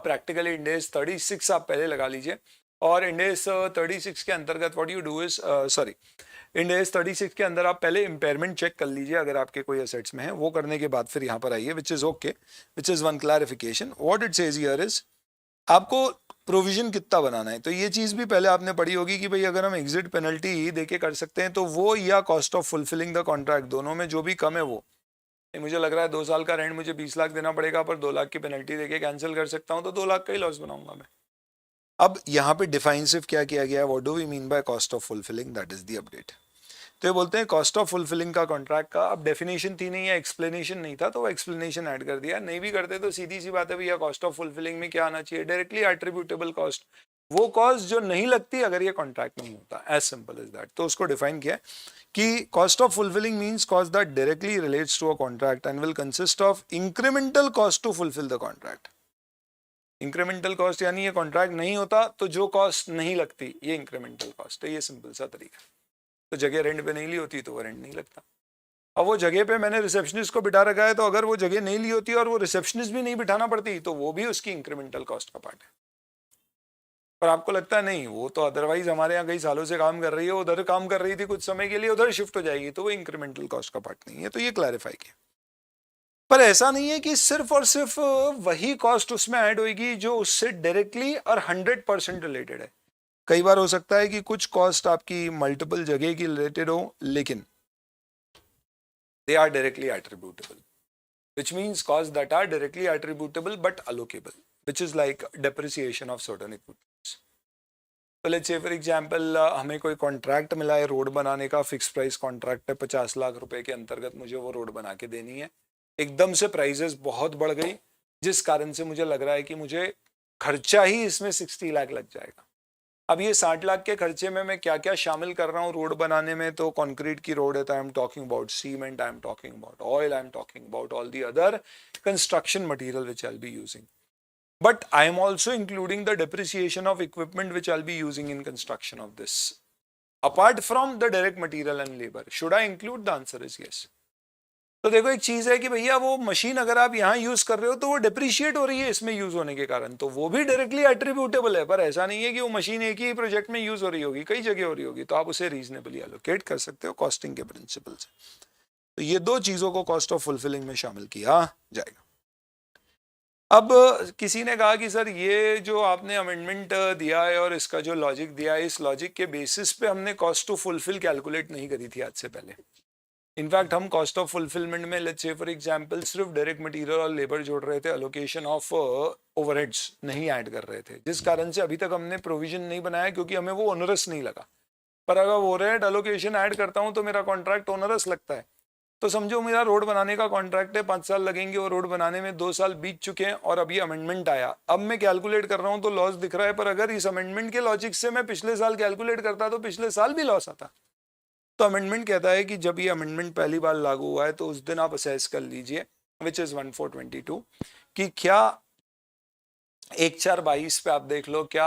practically Ind AS 36 आप पहले लगा लीजिए, और Ind AS 36 के अंतर्गत what you do is Ind AS 36 के अंदर आप पहले इम्पेयरमेंट चेक कर लीजिए अगर आपके कोई असेट्स में है, वो करने के बाद फिर यहाँ पर आइए, which is okay, which is one clarification. What it says here is आपको प्रोविजन कितना बनाना है। तो ये चीज भी पहले आपने पढ़ी होगी कि भाई अगर हम एग्जिट पेनल्टी देके कर सकते हैं तो वो या cost of fulfilling the contract, दोनों में जो भी कम है वो, मुझे लग रहा है 2 साल का रेंट मुझे 20 लाख देना पड़ेगा पर 2 लाख की पेनल्टी देके कैंसिल कर सकता हूं, तो 2 लाख का ही लॉस बनाऊंगा मैं। अब यहाँ पे डिफाइंसिव क्या किया गया है, what do we mean by cost of fulfilling, that is the update. तो ये बोलते हैं कॉस्ट ऑफ फुलफिलिंग का कॉन्ट्रैक्ट का, अब डेफिनेशन थी नहीं या एक्सप्लेनेशन नहीं था तो वो एक्सप्लेनेशन ऐड कर दिया, नहीं भी करते तो सीधी सी बात है भैया कॉस्ट ऑफ फुलफिलिंग में क्या आना चाहिए, डायरेक्टली एट्रीब्यूटेबल कॉस्ट, वो कॉस्ट जो नहीं लगती अगर ये कॉन्ट्रैक्ट नहीं होता, एज सिंपल एज दैट। तो उसको डिफाइन किया कि cost of fulfilling means cost that directly relates to a contract and will consist of incremental cost to fulfil the contract. Incremental cost यानी ये कॉन्ट्रैक्ट नहीं होता तो जो कॉस्ट नहीं लगती ये इंक्रीमेंटल कॉस्ट है, ये सिंपल सा तरीका। तो जगह रेंट पे नहीं ली होती तो वो रेंट नहीं लगता। अब वो जगह पे मैंने रिसेप्शनिस्ट को बिठा रखा है, तो अगर वो जगह नहीं ली होती और वो रिसेप्शनिस्ट भी नहीं बिठाना पड़ती तो वो भी उसकी इंक्रीमेंटल कॉस्ट का पार्ट है। पर आपको लगता है नहीं वो तो अदरवाइज हमारे यहाँ कई सालों से काम कर रही है, उधर काम कर रही थी कुछ समय के लिए, उधर शिफ्ट हो जाएगी, तो वो इंक्रीमेंटल कॉस्ट का पार्ट नहीं है। तो ये क्लैरिफाई किया। पर ऐसा नहीं है कि सिर्फ और सिर्फ वही कॉस्ट उसमें ऐड होगी जो उससे डायरेक्टली और 100% रिलेटेड है। कई बार हो सकता है कि कुछ कॉस्ट आपकी मल्टीपल जगह की रिलेटेड हो लेकिन they are directly attributable, which means costs that are directly attributable but allocable, which is like depreciation of certain equipments. तो let's say for example हमें कोई कॉन्ट्रैक्ट मिला है रोड बनाने का, फिक्स प्राइस कॉन्ट्रैक्ट है, 50 लाख रुपए के अंतर्गत मुझे वो रोड बना के देनी है। एकदम से प्राइजेस बहुत बढ़ गई जिस कारण से मुझे लग रहा है कि मुझे खर्चा ही इसमें 60 लाख लग जाएगा। अब ये 60 लाख के खर्चे में मैं क्या क्या शामिल कर रहा हूँ रोड बनाने में, तो कंक्रीट की रोड है तो I am talking about cement, I am talking about oil, I am talking about all the other construction material which I'll be using, but I am also including the depreciation of equipment which I'll be using in construction of this apart from the direct material and labor. Should I include? The answer is yes. तो देखो एक चीज है कि भैया वो machine अगर आप यहाँ यूज कर रहे हो तो वो डिप्रिशिएट हो रही है इसमें यूज होने के कारण, तो वो भी डायरेक्टली एट्रीब्यूटेबल है। पर ऐसा नहीं है कि वो मशीन एक ही प्रोजेक्ट में यूज हो रही होगी, कई जगह हो रही होगी, तो आप उसे रीजनेबली एलोकेट कर सकते हो कॉस्टिंग के प्रिंसिपल से। तो ये दो चीजों को कॉस्ट ऑफ फुलफिलिंग में शामिल किया जाएगा। अब किसी ने कहा कि सर ये जो आपने अमेंडमेंट दिया है और इसका जो लॉजिक दिया है, इस लॉजिक के बेसिस पे हमने कॉस्ट टू फुलफिल कैलकुलेट नहीं करी थी आज से पहले। इनफैक्ट हम कॉस्ट ऑफ फुलफिलमेंट में लेट्स से फॉर एग्जांपल सिर्फ डायरेक्ट मटेरियल और लेबर जोड़ रहे थे, एलोकेशन ऑफ ओवरहेड्स नहीं ऐड कर रहे थे, जिस कारण से अभी तक हमने प्रोविजन नहीं बनाया क्योंकि हमें वो ओनरस नहीं लगा। पर अगर ओवरहेड एलोकेशन ऐड करता हूं तो मेरा कॉन्ट्रैक्ट ओनरस लगता है। तो समझो मेरा रोड बनाने का कॉन्ट्रैक्ट है, 5 साल लगेंगे और रोड बनाने में 2 साल बीत चुके हैं और अभी अमेंडमेंट आया। अब मैं कैलकुलेट कर रहा हूं तो लॉस दिख रहा है, पर अगर इस अमेंडमेंट के लॉजिक से मैं पिछले साल कैलकुलेट करता तो पिछले साल भी लॉस आता। तो अमेंडमेंट कहता है कि जब ये अमेंडमेंट पहली बार लागू हुआ है तो उस दिन आप असेस कर लीजिए विच इज 1422 कि क्या 1422 पे आप देख लो क्या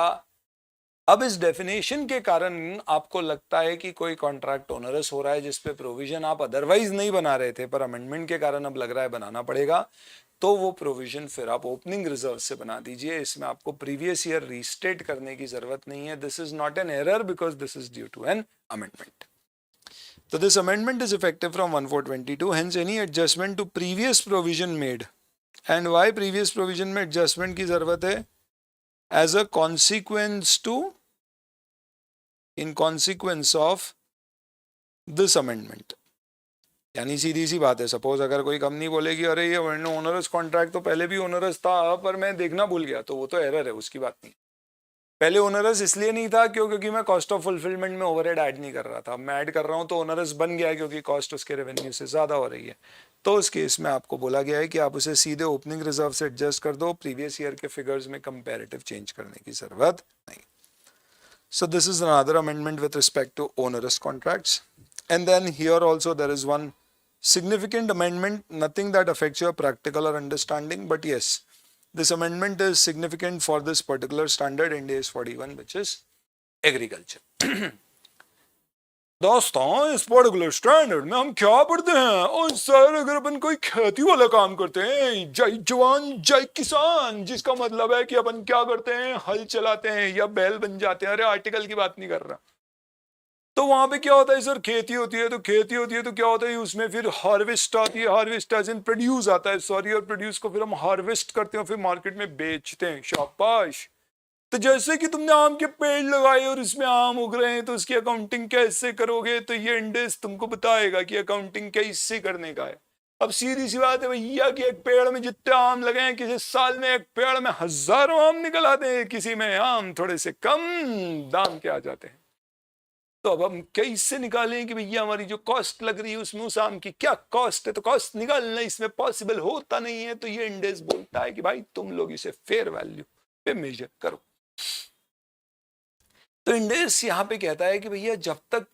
अब इस डेफिनेशन के कारण आपको लगता है कि कोई कॉन्ट्रैक्ट ओनरस हो रहा है जिसपे प्रोविजन आप अदरवाइज नहीं बना रहे थे पर अमेंडमेंट के कारण अब लग रहा है बनाना पड़ेगा, तो वो प्रोविजन फिर आप ओपनिंग रिजर्व से बना दीजिए। इसमें आपको प्रीवियस ईयर रीस्टेट करने की जरूरत नहीं है। This is not an error because this is due to an amendment. So this amendment is effective from 1/4/22. Hence any adjustment to previous provision made. And why previous provision में adjustment की जरूरत है? As a consequence to, in consequence of this amendment. यानी सीधी सी बात है, suppose अगर कोई company बोलेगी अरे ये ओनरस कॉन्ट्रैक्ट तो पहले भी ओनरस था पर मैं देखना भूल गया, तो वो तो एरर है, उसकी बात नहीं। पहले ओनरस इसलिए नहीं था क्योंकि मैं कॉस्ट ऑफ फुलफिलमेंट में ओवरहेड ऐड नहीं कर रहा था, मैं ऐड कर रहा हूँ तो ओनरस बन गया क्योंकि कॉस्ट उसके रेवेन्यू से ज़्यादा हो रही है। तो उस केस में आपको बोला गया है कि आप उसे सीधे ओपनिंग रिजर्व से एडजस्ट कर दो, प्रीवियस ईयर के फिगर्स में कंपैरेटिव चेंज करने की ज़रूरत नहीं। So this is another amendment with respect to onerous contracts. And then here also there is one significant amendment, nothing that affects your practical or understanding, but yes, this amendment is significant for this particular standard in AS 41, which is agriculture. दोस्तों इस particular standard में हम क्या पढ़ते हैं? और sir अगर अपन कोई खेती वाला काम करते हैं, जय जवान जय किसान, जिसका मतलब है कि अपन क्या करते हैं, हल चलाते हैं या बैल बन जाते हैं। अरे आर्टिकल की बात नहीं कर रहा। तो वहां पे क्या होता है सर? खेती होती है, तो खेती होती है तो क्या होता है, उसमें फिर हार्वेस्ट आती है, हार्वेस्ट एज इन प्रोड्यूस आता है, सॉरी, और प्रोड्यूस को फिर हम हार्वेस्ट करते हैं, फिर मार्केट में बेचते हैं। शाबाश। तो जैसे कि तुमने आम के पेड़ लगाए और इसमें आम उग रहे हैं, तो उसकी अकाउंटिंग कैसे करोगे? तो ये इंडेक्स तुमको बताएगा कि अकाउंटिंग कैसे करने का है। अब सीधी सी बात है भैया कि एक पेड़ में जितने आम लगे हैं, किसी साल में एक पेड़ में हजारों आम निकल आते हैं, किसी में आम थोड़े से कम दाम के आ जाते हैं। तो अब हम कैसे निकालें कि भैया हमारी जो कॉस्ट लग रही है उसमें उस आम की क्या कॉस्ट है? तो कॉस्ट निकालना इसमें पॉसिबल होता नहीं है। तो ये इंडेक्स बोलता है कि भाई तुम लोग इसे फेयर वैल्यू पे मेजर करो। तो इंडेक्स यहाँ पे कहता है कि भैया जब तक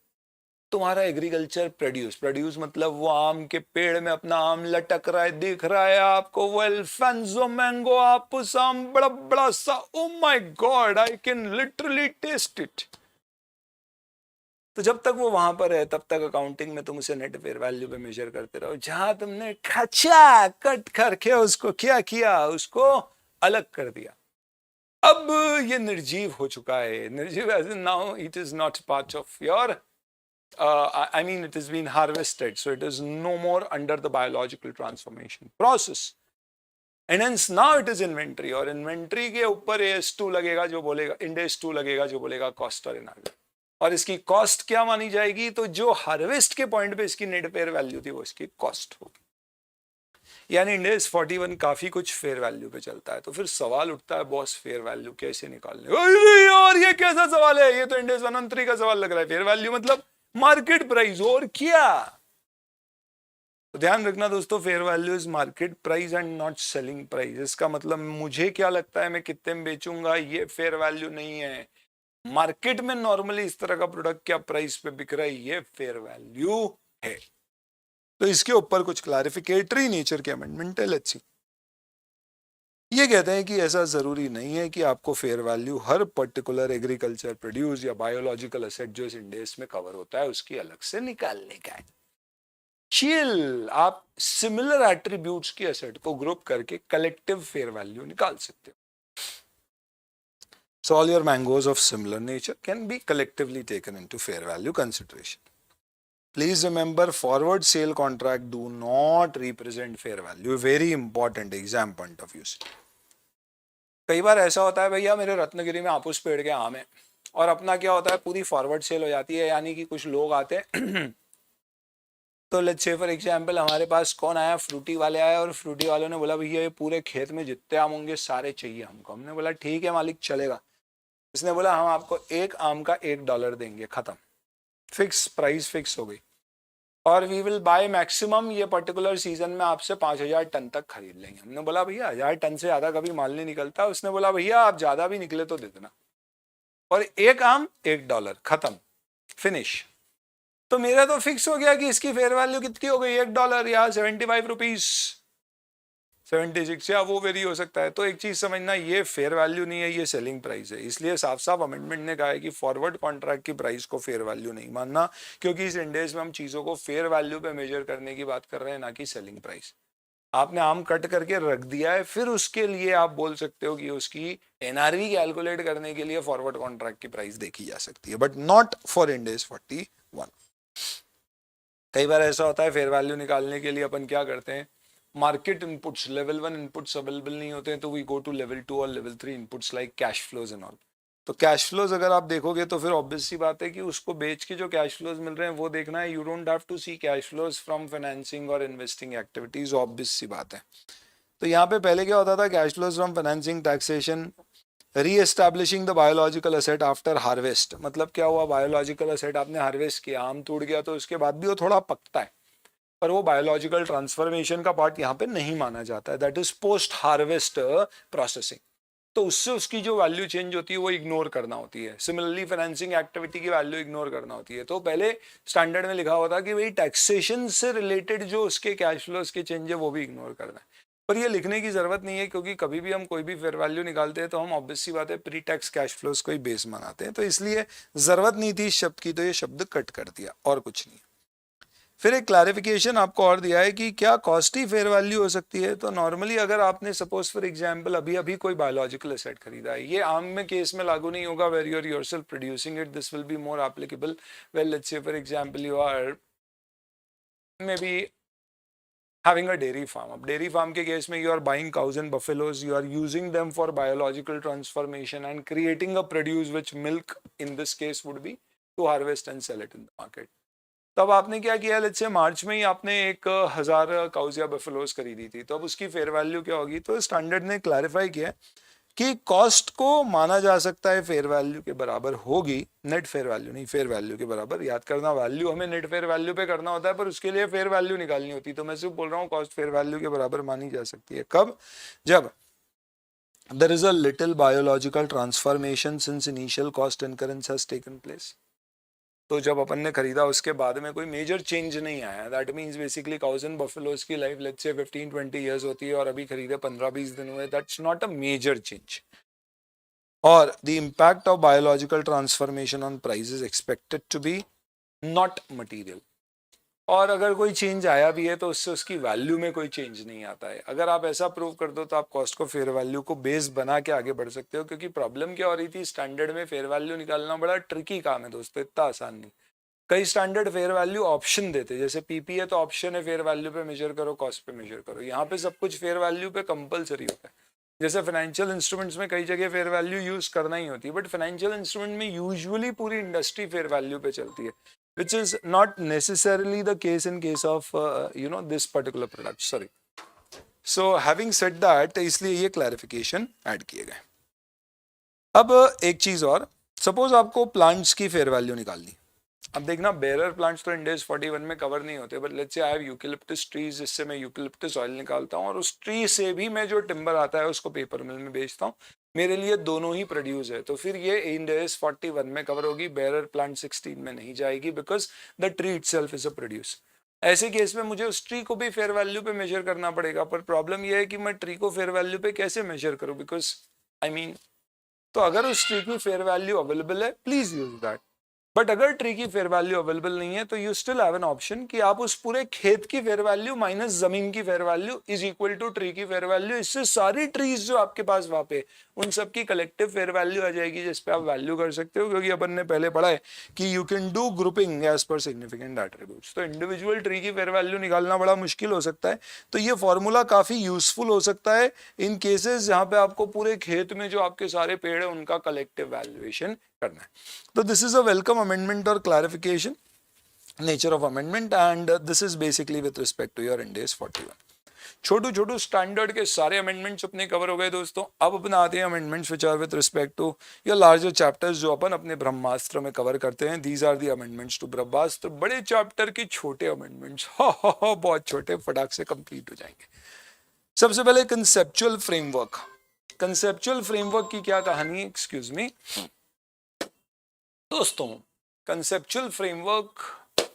तुम्हारा एग्रीकल्चर प्रोड्यूस मतलब वो आम के पेड़ में अपना आम लटक रहा है, दिख रहा है आपको, वो अल्फांसो मैंगो, आप उस आम बड़ा बड़ा सा, oh my god I can literally taste it. तो जब तक वो वहां पर है तब तक अकाउंटिंग में तुम उसे नेट फेयर वैल्यू पे मेजर करते रहो। जहां तुमने खचा कट करके उसको क्या किया, उसको अलग कर दिया, अब ये निर्जीव हो चुका है। निर्जीव as in now it is not part of your I mean it has been harvested, so it is no more under the biological transformation process, and hence now it is inventory, और inventory के ऊपर AS2 लगेगा जो बोलेगा, index 2 लगेगा जो बोलेगा cost और इनआरवी, और इसकी कॉस्ट क्या मानी जाएगी? तो जो हार्वेस्ट के पॉइंट पे इसकी नेट फेयर वैल्यू थी वो इसकी कॉस्ट होगी। यानी इंडेक्स 41 काफी कुछ फेयर वैल्यू पे चलता है। तो फिर सवाल उठता है बॉस फेयर वैल्यू कैसे निकालने? और ये कैसा सवाल है? ये तो इंडेक्स 113 का सवाल लग रहा है। फेयर वैल्यू मतलब मार्केट प्राइस, और क्या? तो ध्यान रखना दोस्तों, fair value is market price and not selling price. इसका मतलब मुझे क्या लगता है मैं कितने में बेचूंगा, ये फेयर वैल्यू नहीं है। मार्केट में नॉर्मली इस तरह का प्रोडक्ट क्या प्राइस पे बिक रहा है, ये फेयर वैल्यू है। तो इसके ऊपर कुछ क्लैरिफिकेटरी नेचर के अमेंडमेंट है। Let's see. ये कहते हैं कि ऐसा जरूरी नहीं है कि आपको फेयर वैल्यू हर पर्टिकुलर एग्रीकल्चर प्रोड्यूस या बायोलॉजिकल एसेट जो इस इंडेक्स में कवर होता है उसकी अलग से निकालने का है। चिल, आप सिमिलर एट्रीब्यूट्स की एसेट को ग्रुप करके कलेक्टिव फेयर वैल्यू निकाल सकते हो। So all your mangoes of similar nature can be collectively taken into fair value consideration. Please remember, forward sale contract do not represent fair value. Very important exam point of view. कई बार ऐसा होता है भैया मेरे रत्नगिरी में आपूस पेड़ के आम है, और अपना क्या होता है पूरी फॉरवर्ड सेल हो जाती है, यानी कि कुछ लोग आते हैं तो लेट्स से फॉर एग्जांपल हमारे पास कौन आया, फ्रूटी वाले आए, और फ्रूटी वालों ने बोला भैया ये पूरे खेत में जितने आम होंगे सारे चाहिए हमको। हमने बोला ठीक है मालिक चलेगा। इसने बोला हम आपको एक आम का $1 देंगे, खत्म, फिक्स प्राइस फिक्स हो गई, और वी विल बाय मैक्सिमम, ये पर्टिकुलर सीजन में आपसे 5000 टन तक खरीद लेंगे। हमने बोला भैया 1000 टन से ज्यादा कभी माल नहीं निकलता। उसने बोला भैया आप ज्यादा भी निकले तो दे देना, और एक आम $1, खत्म, फिनिश। तो मेरा तो फिक्स हो गया कि इसकी फेयर वैल्यू कितनी हो गई, $1 या 75 रुपीज, 76 या वो वेरी हो सकता है। तो एक चीज समझना, ये फेयर वैल्यू नहीं है, ये सेलिंग प्राइस है। इसलिए साफ साफ अमेंडमेंट ने कहा है कि फॉरवर्ड कॉन्ट्रैक्ट की प्राइस को फेयर वैल्यू नहीं मानना, क्योंकि इस इंडेक्स में हम चीजों को फेयर वैल्यू पे मेजर करने की बात कर रहे हैं, ना कि सेलिंग प्राइस। आपने आम कट करके रख दिया है, फिर उसके लिए आप बोल सकते हो कि उसकी एनआरवी कैलकुलेट करने के लिए फॉरवर्ड कॉन्ट्रैक्ट की प्राइस देखी जा सकती है, बट नॉट फॉर इंडेक्स 41। कई बार ऐसा होता है फेयर वैल्यू निकालने के लिए अपन क्या करते हैं, market inputs, level 1 inputs available नहीं होते हैं तो वी गो टू लेवल 2 और level 3 inputs like cash flows and all. तो कैश फ्लोज अगर आप देखोगे तो फिर ऑब्वियस सी बात है कि उसको बेच के जो कैश फ्लोज मिल रहे हैं वो देखना है। You don't have to see cash flows from financing और इन्वेस्टिंग एक्टिविटीज, ऑब्वियस सी बात है। तो यहाँ पे पहले क्या होता था, cash flows from financing, taxation, reestablishing the biological asset after harvest. मतलब क्या हुआ, बायोलॉजिकल असेट आपने हार्वेस्ट किया, आम टूट गया तो उसके बाद भी वो थोड़ा पकता है, पर वो बायोलॉजिकल ट्रांसफॉर्मेशन का पार्ट यहाँ पे नहीं माना जाता है, that is post harvest processing. तो उससे उसकी जो वैल्यू चेंज होती है वो इग्नोर करना होती है। सिमिलरली फाइनेंसिंग एक्टिविटी की वैल्यू इग्नोर करना होती है। तो पहले स्टैंडर्ड में लिखा हुआ था कि भाई टैक्सेशन से रिलेटेड जो उसके कैश फ्लोज के चेंज है वो भी इग्नोर करना है, पर ये लिखने की जरूरत नहीं है क्योंकि कभी भी हम कोई भी फेयर वैल्यू निकालते हैं तो हम ऑब्वियस सी बात है प्री टैक्स कैश फ्लोज को ही बेस बनाते हैं, तो इसलिए जरूरत नहीं थी इस शब्द की, तो ये शब्द कट कर दिया और कुछ नहीं। फिर एक क्लैरिफिकेशन आपको और दिया है कि क्या कॉस्ट ही फेयर वैल्यू हो सकती है। तो नॉर्मली अगर आपने सपोज फॉर एग्जांपल अभी अभी कोई बायोलॉजिकल एसेट खरीदा है, ये आम में केस में लागू नहीं होगा where you're yourself producing it, this will be more applicable well let's say for example you are maybe having a dairy farm. अब dairy farm के केस में you are buying cows and buffaloes, you are using them for biological transformation and creating a produce which milk in this case would be to harvest and sell it in the market. तब आपने क्या किया, let's say मार्च में ही आपने 1000 cause या buffaloes खरीदी थी, तो अब उसकी फेयर वैल्यू क्या होगी। तो स्टैंडर्ड ने क्लैरिफाई किया कि कॉस्ट को माना जा सकता है फेयर वैल्यू के बराबर होगी, नेट फेयर वैल्यू नहीं, फेयर वैल्यू के बराबर। याद करना, वैल्यू हमें नेट फेयर वैल्यू पे करना होता है पर उसके लिए फेयर वैल्यू निकालनी होती है। तो मैं सिर्फ बोल रहा हूँ कॉस्ट फेयर वैल्यू के बराबर मानी जा सकती है। कब, जब there is a little biological transformation since initial cost incurrence has taken place. तो जब अपन ने खरीदा उसके बाद में कोई मेजर चेंज नहीं आया, that means basically cause and buffaloes की लाइफ लेट्स से 15-20 इयर्स होती है और अभी खरीदे 15-20 दिन हुए, that's not a major change. और the impact of biological transformation on price is expected to be not material. और अगर कोई चेंज आया भी है तो उससे उसकी वैल्यू में कोई चेंज नहीं आता है। अगर आप ऐसा प्रूव कर दो तो आप कॉस्ट को फेयर वैल्यू को बेस बना के आगे बढ़ सकते हो, क्योंकि प्रॉब्लम क्या हो रही थी, स्टैंडर्ड में फेयर वैल्यू निकालना बड़ा ट्रिकी काम है दोस्तों, इतना आसान नहीं। कई स्टैंडर्ड फेयर वैल्यू ऑप्शन देते, जैसे पीपी है तो ऑप्शन है फेयर वैल्यू पे मेजर करो, कॉस्ट पे मेजर करो। यहाँ पे सब कुछ फेयर वैल्यू पे कंपलसरी होता है। जैसे फाइनेंशियल इंस्ट्रूमेंट्स में कई जगह फेयर वैल्यू यूज करना ही होती है, बट फाइनेंशियल इंस्ट्रूमेंट में यूजुअली पूरी इंडस्ट्री फेयर वैल्यू पे चलती है, which is not necessarily the case in case of this particular product. Sorry. So having said that, इसलिए ये clarification ऐड किए गए। अब एक चीज और, सपोज आपको प्लांट्स की फेयर वैल्यू निकालनी। अब देखना, बेरर प्लांट्स तो इंडेक्स 41 में कवर नहीं होते, but let's say I have eucalyptus trees, जिससे मैं यूकेलिप्टस ऑयल निकालता हूँ और उस ट्री से भी मैं जो टिम्बर आता है उसको पेपर मिल में बेचता हूँ, मेरे लिए दोनों ही प्रोड्यूस है, तो फिर ये इंडेक्स 41 में कवर होगी, बेरर प्लांट 16 में नहीं जाएगी, because the tree itself is a produce. ऐसे केस में मुझे उस ट्री को भी फेयर वैल्यू पे मेजर करना पड़ेगा, पर प्रॉब्लम यह है कि मैं ट्री को फेयर वैल्यू पे कैसे मेजर करूँ, बिकॉज तो अगर उस ट्री की फेयर वैल्यू अवेलेबल है प्लीज यूज दैट, बट अगर ट्री की फेयर वैल्यू अवेलेबल नहीं है तो you still have an option कि आप उस पूरे खेत की फेयर वैल्यू माइनस जमीन की fair value is equal to tree की फेयर वैल्यू। इससे सारी ट्रीज जो आपके पास वहां पे उन सब की कलेक्टिव फेयर वैल्यू आ जाएगी, जिस पे आप वैल्यू कर सकते हो, क्योंकि अपन ने पहले पढ़ा है कि you can do grouping as per significant attributes. तो इंडिविजुअल ट्री की फेयर वैल्यू निकालना बड़ा मुश्किल हो सकता है, तो ये फॉर्मूला काफी यूजफुल हो सकता है इन केसेस जहां पे आपको पूरे खेत में जो आपके सारे पेड़ है उनका कलेक्टिव वैल्यूएशन करना है। तो this is a welcome amendment और clarification, nature of amendment, and this is basically with respect to your index 41। छोटू छोटू स्टैंडर्ड के सारे अमेंडमेंट्स अपने कवर हो गए दोस्तों। अब अपन आते हैं amendments which are with respect to your larger chapters जो अपन अपने ब्रह्मास्त्र में कवर करते हैं। These are the amendments to Brahmastra, बड़े चैप्टर के छोटे अमेंडमेंट्स, बहुत छोटे, फटाक से कंप्लीट हो जाएंगे। सबसे पहले कंसेप्चुअल फ्रेमवर्क। कंसेप्चुअल फ्रेमवर्क की क्या कहानी, एक्सक्यूज मी दोस्तों, कंसेप्चुअल फ्रेमवर्क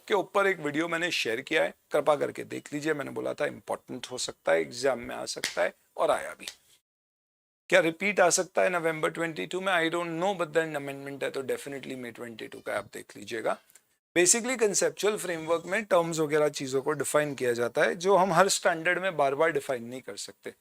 के ऊपर एक वीडियो मैंने शेयर किया है, कृपा करके देख लीजिए। मैंने बोला था इंपॉर्टेंट हो सकता है, एग्जाम में आ सकता है, और आया भी। क्या रिपीट आ सकता है नवंबर 22 में, I don't know, but then amendment है तो डेफिनेटली मई 22 का आप देख लीजिएगा। बेसिकली कंसेप्चुअल फ्रेमवर्क में टर्म्स वगैरह चीजों को डिफाइन किया जाता है जो हम हर स्टैंडर्ड में बार बार डिफाइन नहीं कर सकते।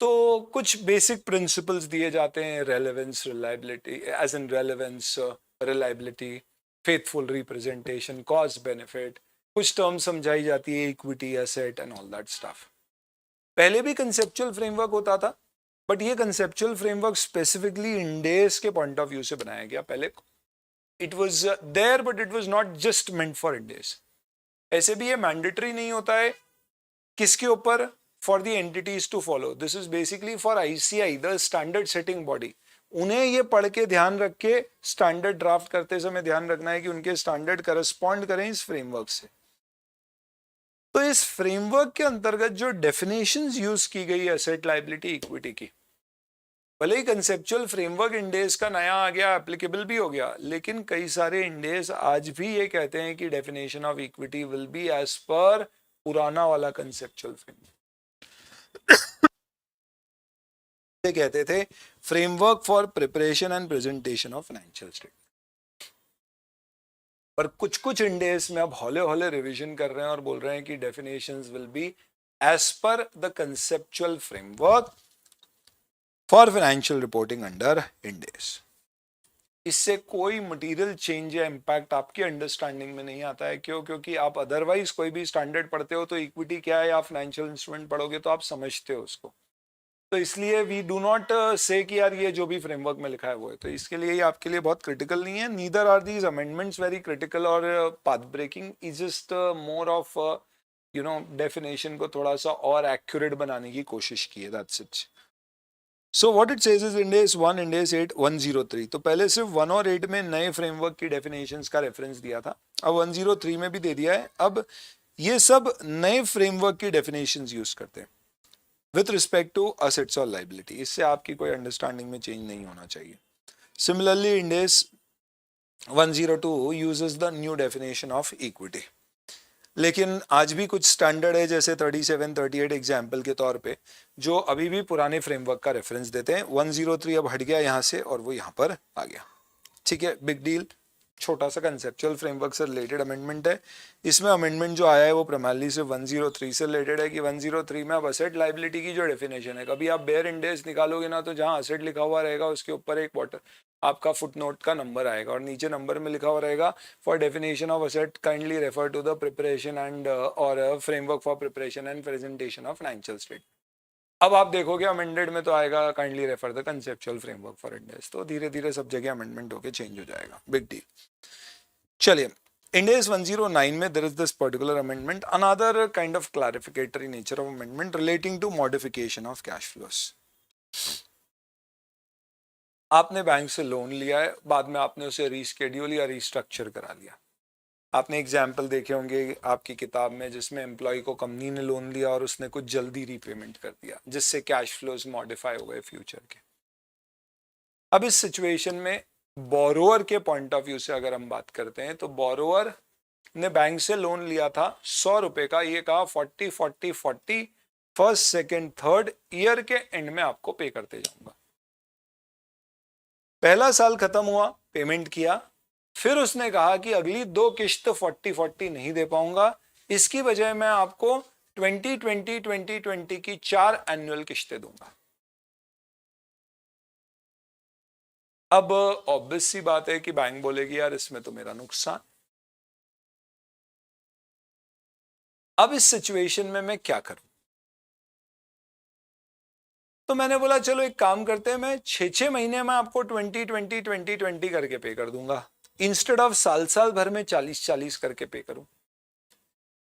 तो कुछ बेसिक प्रिंसिपल्स दिए जाते हैं, relevance, reliability, as in relevance, reliability, faithful representation, cost benefit, कुछ टर्म समझाई जाती है, equity, asset and all that stuff. पहले भी कंसेप्चुअल फ्रेमवर्क होता था, बट ये कंसेप्चुअल फ्रेमवर्क स्पेसिफिकली इंडेस के पॉइंट ऑफ व्यू से बनाया गया। पहले it was there but it was not just meant for Ind AS. ऐसे भी ये मैंडेटरी नहीं होता है किसके ऊपर, for the entities to follow. This is basically for ICI, the standard setting body. उन्हें ये पढ़ के ध्यान रख के स्टैंडर्ड ड्राफ्ट करते समय ध्यान रखना है कि उनके स्टैंडर्ड करस्पॉन्ड करें इस फ्रेमवर्क से। तो इस फ्रेमवर्क के अंतर्गत जो डेफिनेशंस यूज की गई एसेट, लायबिलिटी, इक्विटी की, भले ही कंसेप्चुअल फ्रेमवर्क इंडेस का नया आ गया, एप्लीकेबल भी हो गया, लेकिन कई सारे इंडेस आज भी ये कहते हैं कि definition of equity will be as per पुराना वाला कंसेप्चुअल फ्रेमवर्क। कहते थे framework for preparation and presentation of financial statement. पर कुछ कुछ इंडेस में अब हौले हौले रिवीजन कर रहे हैं और बोल रहे हैं कि definitions will be as per the conceptual framework for financial reporting under Ind AS. इससे कोई मटेरियल चेंज या इंपैक्ट आपकी अंडरस्टैंडिंग में नहीं आता है। क्यों? क्योंकि आप अदरवाइज कोई भी स्टैंडर्ड पढ़ते हो तो इक्विटी क्या है या फाइनेंशियल इंस्ट्रूमेंट पढ़ोगे तो आप समझते हो उसको। तो इसलिए वी डू नॉट से कि यार ये जो भी फ्रेमवर्क में लिखा है वो है, तो इसके लिए ये आपके लिए बहुत क्रिटिकल नहीं है। Neither are these amendments very critical और path breaking, is just more of you know definition को थोड़ा सा और एक्यूरेट बनाने की कोशिश की है, that's it. So what it says is Ind AS 1, Ind AS 8, 103। तो पहले सिर्फ 1 और 8 में नए फ्रेमवर्क की डेफिनेशंस का रेफरेंस दिया था, अब 103 में भी दे दिया है। अब ये सब नए फ्रेमवर्क की डेफिनेशंस यूज करते हैं विथ रिस्पेक्ट टू असेट्स और लायबिलिटी। इससे आपकी कोई अंडरस्टैंडिंग में चेंज नहीं होना चाहिए। Similarly Ind AS 102 uses the new definition of equity, लेकिन आज भी कुछ स्टैंडर्ड है जैसे 37, 38 एग्जाम्पल के तौर पे जो अभी भी पुराने फ्रेमवर्क का रेफरेंस देते हैं। 103 अब हट गया यहाँ से और वो यहाँ पर आ गया, ठीक है, बिग डील। छोटा सा कंसेप्चुअल फ्रेमवर्क से रिलेटेड अमेंडमेंट है। इसमें अमेंडमेंट जो आया है वो प्राइमरली से 103 से रिलेटेड है कि 103 में अब असेट लायबिलिटी की जो डेफिनेशन है, कभी आप बेयर इंडेस निकालोगे ना तो जहाँ असेट लिखा हुआ रहेगा उसके ऊपर एक वाटर आपका फुटनोट का नंबर आएगा और नीचे नंबर में लिखा हुआ रहेगा for definition of asset kindly refer to the preparation and और framework for preparation and presentation of financial statement. अब आप देखोगे अमेंडेड में तो आएगा kindly refer the conceptual framework for Ind AS. तो धीरे धीरे सब जगह अमेंडमेंट होके चेंज हो जाएगा, बिग डील। चलिए, इंडेस 109 में there is this particular amendment, another kind of clarificatory nature of amendment relating to modification of cash flows. आपने बैंक से लोन लिया है, बाद में आपने उसे रीस्केड्यूल या रीस्ट्रक्चर करा लिया। आपने एग्जाम्पल देखे होंगे आपकी किताब में जिसमें एम्प्लॉय को कंपनी ने लोन लिया और उसने कुछ जल्दी रीपेमेंट कर दिया जिससे कैश फ्लोज मॉडिफाई हो गए फ्यूचर के। अब इस सिचुएशन में बोरोअर के पॉइंट ऑफ व्यू से अगर हम बात करते हैं तो बोरोअर ने बैंक से लोन लिया था 100 रुपए का, ये कहा 40 फर्स्ट सेकेंड थर्ड ईयर के एंड में आपको पे करते जाऊंगा। पहला साल खत्म हुआ, पेमेंट किया, फिर उसने कहा कि अगली 2 किश्त 40 नहीं दे पाऊंगा, इसकी बजाय मैं आपको 2020 की 4 एनुअल किश्तें दूंगा। अब ऑब्वियस सी बात है कि बैंक बोलेगी यार इसमें तो मेरा नुकसान। अब इस सिचुएशन में मैं क्या करूं? तो मैंने बोला चलो एक काम करते हैं, मैं 6 महीने में आपको 2020 करके पे कर दूंगा, इंस्टेड ऑफ साल भर में 40 करके पे करूं।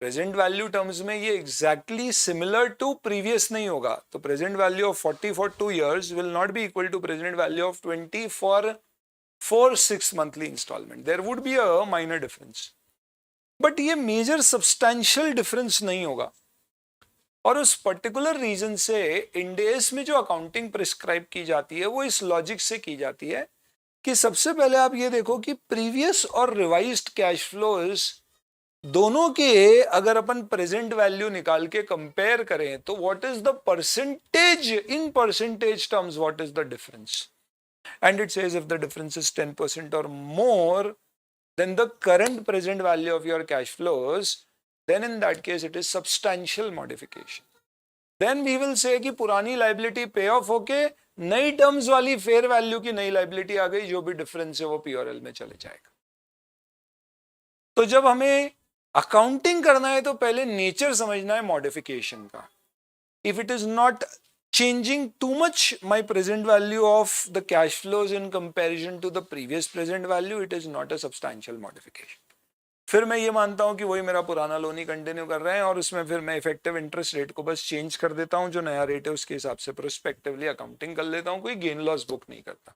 प्रेजेंट वैल्यू टर्म्स में ये एग्जैक्टली सिमिलर टू प्रीवियस नहीं होगा। तो present value of 40 for 2 years will not be equal to present value of 20 for 6 monthly instalment. There would be a minor difference, but ये मेजर सब्सटैंशियल डिफरेंस नहीं होगा। और उस पर्टिकुलर रीजन से इंडेस में जो अकाउंटिंग प्रिस्क्राइब की जाती है वो इस लॉजिक से की जाती है कि सबसे पहले आप ये देखो कि प्रीवियस और रिवाइज्ड कैश फ्लोज दोनों के अगर अपन प्रेजेंट वैल्यू निकाल के कंपेयर करें तो what is the percentage, in percentage terms what is the difference, and it says if the difference is 10% और more than the current present value of your cash flows, then in that case it is substantial modification. Then we will say कि पुरानी liability पे of होके नई terms वाली fair value की नई liability आ गई, जो भी डिफरेंस है वो पीआरएल में चले जाएगा। तो जब हमें अकाउंटिंग करना है तो पहले नेचर समझना है मॉडिफिकेशन का. If it is not changing too much my present value of the cash flows in comparison to the previous present value, it is not a substantial modification. फिर मैं ये मानता हूं कि वही मेरा पुराना लोन ही कंटिन्यू कर रहे हैं और उसमें फिर मैं इफेक्टिव इंटरेस्ट रेट को बस चेंज कर देता हूं, जो नया रेट है उसके हिसाब से प्रोस्पेक्टिवली अकाउंटिंग कर लेता हूं, कोई गेन लॉस बुक नहीं करता.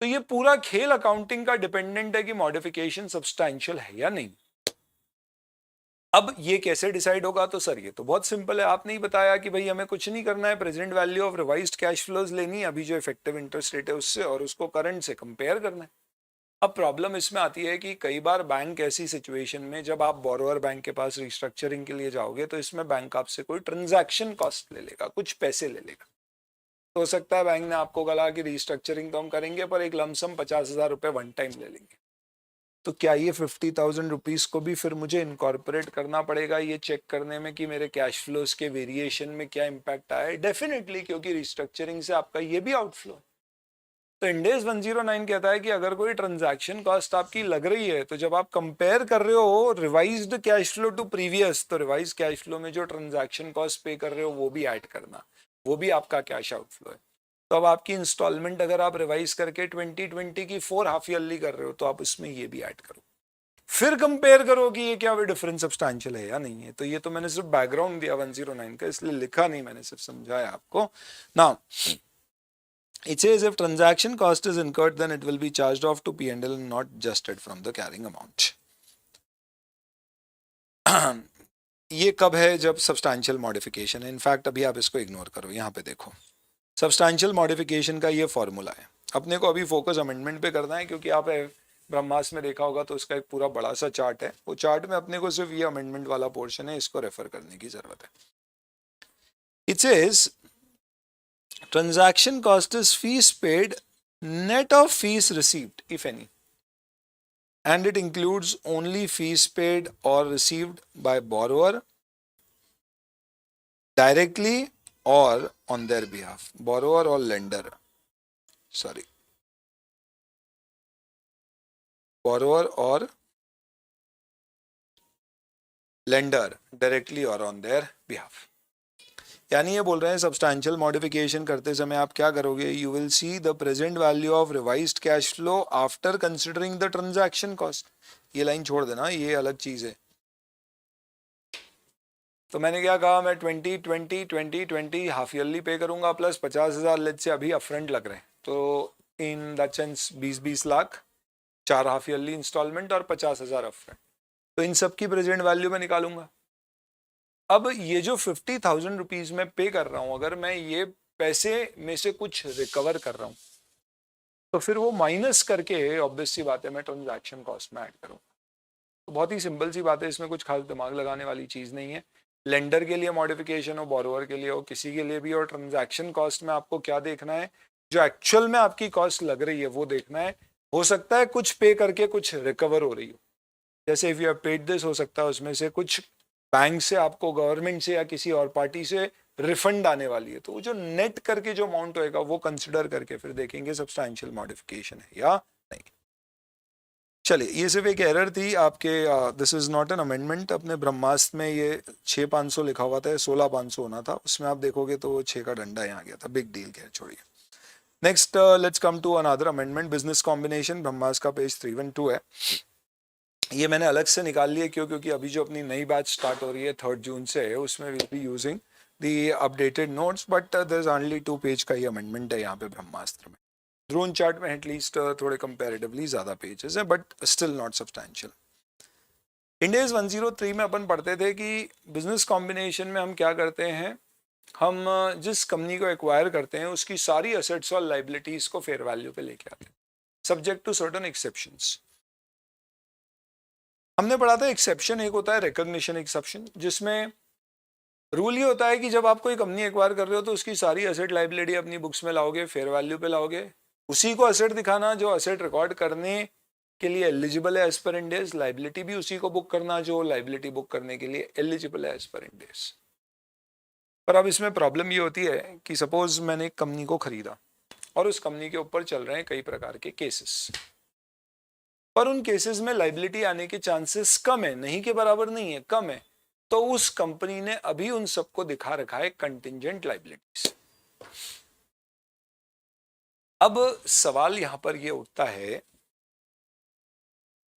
तो ये पूरा खेल अकाउंटिंग का डिपेंडेंट है कि मॉडिफिकेशन सब्सटैंशियल है या नहीं. अब ये कैसे डिसाइड होगा? तो सर ये तो बहुत सिंपल है, आपने ही बताया कि भाई हमें कुछ नहीं करना है, present value of revised cash flows लेनी है अभी जो इफेक्टिव इंटरेस्ट रेट है उससे, और उसको करंट से कंपेयर करना है. अब प्रॉब्लम इसमें आती है कि कई बार बैंक ऐसी सिचुएशन में जब आप बोरोअर बैंक के पास रिस्ट्रक्चरिंग के लिए जाओगे तो इसमें बैंक आपसे कोई ट्रांजैक्शन कॉस्ट ले लेगा, कुछ पैसे ले लेगा. तो हो सकता है बैंक ने आपको कहा कि रिस्ट्रक्चरिंग तो हम करेंगे पर एक लमसम 50,000 रुपये वन टाइम ले लेंगे. तो क्या ये 50,000 रुपीज को भी फिर मुझे इनकॉर्पोरेट करना पड़ेगा ये चेक करने में कि मेरे कैश फ्लोज के वेरिएशन में क्या इंपैक्ट आया है? डेफिनेटली, क्योंकि रिस्ट्रक्चरिंग से आपका ये भी आउटफ्लो. तो इंड AS 109 कहता है कि अगर कोई ट्रांजैक्शन कॉस्ट आपकी लग रही है तो जब आप कंपेयर कर रहे हो revised cash flow to previous, तो रिवाइज कैश फ्लो में जो ट्रांजैक्शन कॉस्ट पे कर रहे हो वो भी ऐड करना, वो भी आपका कैश आउटफ्लो है. तो अब आपकी इंस्टॉलमेंट अगर आप रिवाइज करके 2020 की 4 हाफ ईयरली कर रहे हो तो आप इसमें ये भी ऐड करो, फिर कंपेयर करो कि ये क्या वो डिफरेंस सब्सटैंशियल है या नहीं है. तो ये तो मैंने सिर्फ बैकग्राउंड दिया 109 का, इसलिए लिखा नहीं, मैंने सिर्फ समझाया आपको. Now it says if transaction cost is incurred then it will be charged off to P&L and not adjusted from the carrying amount. ये कब है? जब सब्सटैंशियल मॉडिफिकेशन है. इनफैक्ट अभी आप इसको इग्नोर करो, यहाँ पे देखो सब्सटैंशियल मॉडिफिकेशन का ये फॉर्मूला है. अपने को अभी फोकस अमेंडमेंट पे करना है क्योंकि आप ब्रह्मास्त्र में देखा होगा तो उसका एक पूरा बड़ा सा चार्ट है, वो चार्ट में अपने को सिर्फ ये अमेंडमेंट वाला पोर्शन है, इसको रेफर करने की जरूरत है. It says transaction cost is fees paid net of fees received if any, and it includes only fees paid or received by borrower directly or on their behalf. Borrower or lender, sorry, borrower or lender directly or on their behalf. यानी ये बोल रहे हैं substantial modification करते समय आप क्या करोगे? You will see the present value of revised cash flow after considering the transaction cost. ये लाइन छोड़ देना, ये अलग चीज है. तो मैंने क्या कहा, मैं 2020 हाफ ईयरली पे करूंगा प्लस 50,000 लेट से अभी अपफ्रंट लग रहे हैं, तो in that sense 20 lakh 4 half yearly instalment और 50,000 अपफ्रंट. तो इन सब की प्रेजेंट वैल्यू में निकालूंगा. अब ये जो 50,000 रुपीज में पे कर रहा हूं, अगर मैं ये पैसे में से कुछ रिकवर कर रहा हूं तो फिर वो माइनस करके ऑब्वियस सी बात है मैं ट्रांजैक्शन कॉस्ट में ऐड करूँ. तो बहुत ही सिंपल सी बात है, इसमें कुछ खास दिमाग लगाने वाली चीज नहीं है. लेंडर के लिए मॉडिफिकेशन हो, बोरोवर के लिए हो, किसी के लिए भी. और ट्रांजैक्शन कॉस्ट में आपको क्या देखना है? जो एक्चुअल में आपकी कॉस्ट लग रही है वो देखना है. हो सकता है कुछ पे करके कुछ रिकवर हो रही हो, जैसे if you have paid this, हो सकता है उसमें से कुछ बैंक से आपको, गवर्नमेंट से या किसी और पार्टी से रिफंड आने वाली है. तो वो जो नेट करके जो अमाउंट होएगा वो कंसिडर करके फिर देखेंगे सब्सटैंशियल मॉडिफिकेशन है या नहीं. चलिए, ये सिर्फ एक एरर थी आपके, this is not an amendment. अपने ब्रह्मास्त्र में ये 6,500 लिखा हुआ था, 16,500 होना था, उसमें आप देखोगे तो 6 का डंडा यहाँ गया था. बिग डील क्या, छोड़िए. Next let's come to another amendment, business combination. Brahmastra का पेज 312 है. ये मैंने अलग से निकाल लिया क्यों? क्योंकि अभी जो अपनी नई बैच स्टार्ट हो रही है 3 जून से, उसमें will be using the updated notes, but there is only 2 page का ही अमेंडमेंट है यहाँ पे ब्रह्मास्त्र में. ड्रोन चार्ट में एटलीस्ट थोड़े कंपैरेटिवली ज्यादा पेजेस हैं, but still not substantial. Ind AS 103 में अपन पढ़ते थे कि बिजनेस कॉम्बिनेशन में हम क्या करते हैं, हम जिस कंपनी को एक्वायर करते हैं उसकी सारी एसेट्स और लाइबिलिटीज को फेयर वैल्यू पे लेके आते हैं, सब्जेक्ट टू सर्टेन एक्सेप्शंस. हमने पढ़ा था एक्सेप्शन एक होता है रिकॉग्निशन एक्सेप्शन, जिसमें रूल ये होता है कि जब आप कोई कंपनी एक्वायर कर रहे हो तो उसकी सारी एसेट लाइबिलिटी अपनी बुक्स में लाओगे, फेयर वैल्यू पे लाओगे. उसी को एसेट दिखाना जो एसेट रिकॉर्ड करने के लिए एलिजिबल है as per end AS, liability भी उसी को बुक करना जो लाइबिलिटी बुक करने के लिए एलिजिबल है एज पर इंड AS. पर अब इसमें प्रॉब्लम ये होती है कि सपोज मैंने एक कंपनी को खरीदा और उस कंपनी के ऊपर चल रहे हैं कई प्रकार के केसेस. पर उन केसेस में लाइबिलिटी आने के चांसेस कम है, नहीं के बराबर नहीं है, कम है, तो उस कंपनी ने अभी उन सबको दिखा रखा है कंटिंजेंट लाइबिलिटीज। अब सवाल यहां पर यह उठता है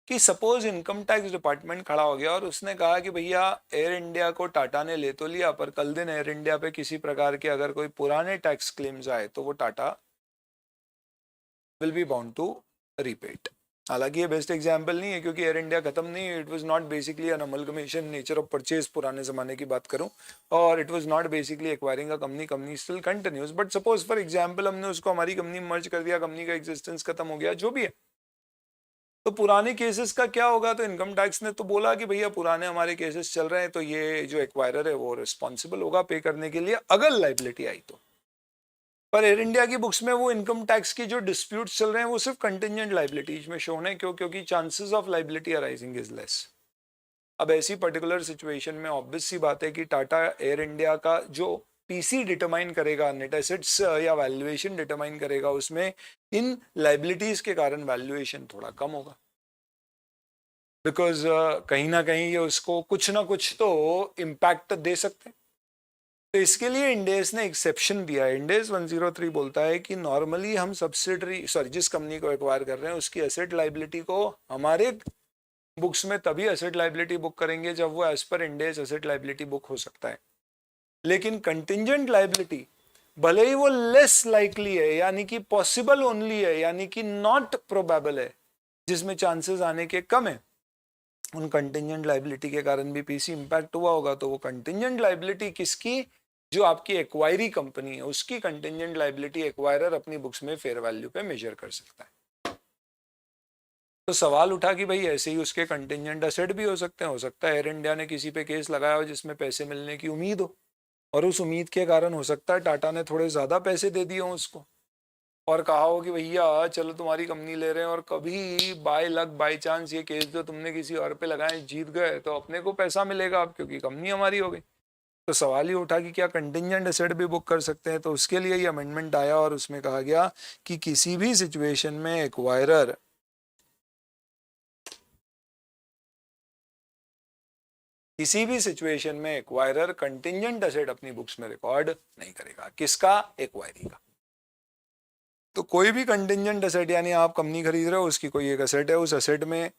कि सपोज इनकम टैक्स डिपार्टमेंट खड़ा हो गया और उसने कहा कि भैया एयर इंडिया को टाटा ने ले तो लिया, पर कल दिन एयर इंडिया पे किसी प्रकार के अगर कोई पुराने टैक्स क्लेम्स आए तो वो Tata will be bound to repay. हालांकि ये बेस्ट एग्जांपल नहीं है क्योंकि एयर इंडिया खत्म नहीं है, it was not basically an amalgamation nature of purchase पुराने जमाने की बात करूं, और it was not basically acquiring a company, company still continues, but suppose for example हमने उसको हमारी कंपनी मर्ज कर दिया, कंपनी का एग्जिस्टेंस खत्म हो गया, जो भी है, तो पुराने केसेस का क्या होगा? तो इनकम टैक्स ने तो बोला कि भैया पुराने हमारे केसेस चल रहे हैं, तो ये जो एक्वायरर है वो रिस्पॉन्सिबल होगा पे करने के लिए अगर लाइबिलिटी आई तो। पर एयर इंडिया की बुक्स में वो इनकम टैक्स की जो डिस्प्यूट चल रहे हैं वो सिर्फ कंटिंजेंट लाइबिलिटीज में शोन है। क्यों? क्योंकि chances of liability arising is less. अब ऐसी पर्टिकुलर सिचुएशन में ऑब्वियस सी बात है कि टाटा एयर इंडिया का जो पीसी डिटरमाइन करेगा, नेट एसेट्स या वैल्यूएशन डिटरमाइन करेगा, उसमें इन लाइबिलिटीज के कारण वैल्यूएशन थोड़ा कम होगा, बिकॉज कहीं ना कहीं ये उसको कुछ ना कुछ तो इम्पैक्ट दे सकते हैं। तो इसके लिए इंडेस ने एक्सेप्शन दिया है। इंडेस 103 बोलता है कि नॉर्मली हम जिस कंपनी को एक्वायर कर रहे हैं उसकी एसेट लाइबिलिटी को हमारे बुक्स में तभी एसेट लाइबिलिटी बुक करेंगे जब वो as per इंडेस asset liability book हो सकता है। लेकिन कंटिंजेंट लाइबिलिटी भले ही वो लेस लाइकली है, यानी कि पॉसिबल ओनली है, यानी कि नॉट प्रोबेबल है, जिसमें चांसेस आने के कम है, उन कंटिंजेंट लाइबिलिटी के कारण भी पीसी इंपैक्ट हुआ होगा। तो वो कंटिंजेंट लाइबिलिटी किसकी? जो आपकी एक्वायरी कंपनी है उसकी कंटिंजेंट लाइबिलिटी एक्वायरर अपनी बुक्स में फेयर वैल्यू पे मेजर कर सकता है। तो सवाल उठा कि भाई ऐसे ही उसके कंटिंजेंट एसेट भी हो सकते हैं। हो सकता है एयर इंडिया ने किसी पे केस लगाया हो जिसमें पैसे मिलने की उम्मीद हो, और उस उम्मीद के कारण हो सकता है टाटा ने थोड़े ज्यादा पैसे दे दिए हो उसको और कहा हो कि भैया चलो तुम्हारी कंपनी ले रहे हैं, और कभी बाय लक बाय चांस ये केस जो तुमने किसी और पे लगाए जीत गए तो अपने को पैसा मिलेगा अब, क्योंकि कंपनी हमारी हो गई। तो सवाल ही उठा कि क्या कंटिंजेंट एसेट भी बुक कर सकते हैं? तो उसके लिए ये अमेंडमेंट आया और उसमें कहा गया कि किसी भी सिचुएशन में एक्वायरर कंटिंजेंट एसेट अपनी बुक्स में रिकॉर्ड नहीं करेगा। किसका? एक्वायरी का। तो कोई भी कंटिंजेंट एसेट, यानी आप कंपनी खरीद रहे हो, उसकी कोई एक एसेट है, उस एसेट में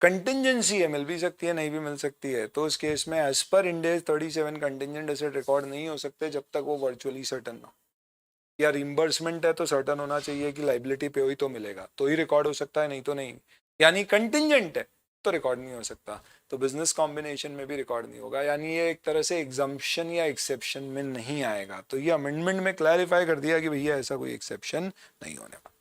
कंटिंजेंसी है, मिल भी सकती है नहीं भी मिल सकती है, तो उस केस में as per इंडेस 37 contingent asset record नहीं हो सकते जब तक वो वर्चुअली सर्टन हो। या रिम्बर्समेंट है तो सर्टन होना चाहिए कि लाइबिलिटी पे हुई तो मिलेगा, तो ही रिकॉर्ड हो सकता है, नहीं तो नहीं। यानी कंटिंजेंट है तो रिकॉर्ड नहीं हो सकता, तो बिजनेस कॉम्बिनेशन में भी रिकॉर्ड नहीं होगा, यानी ये एक तरह से एग्जम्पशन या एक्सेप्शन में नहीं आएगा। तो ये अमेंडमेंट में क्लैरिफाई कर दिया कि भैया ऐसा कोई एक्सेप्शन नहीं होने वाला।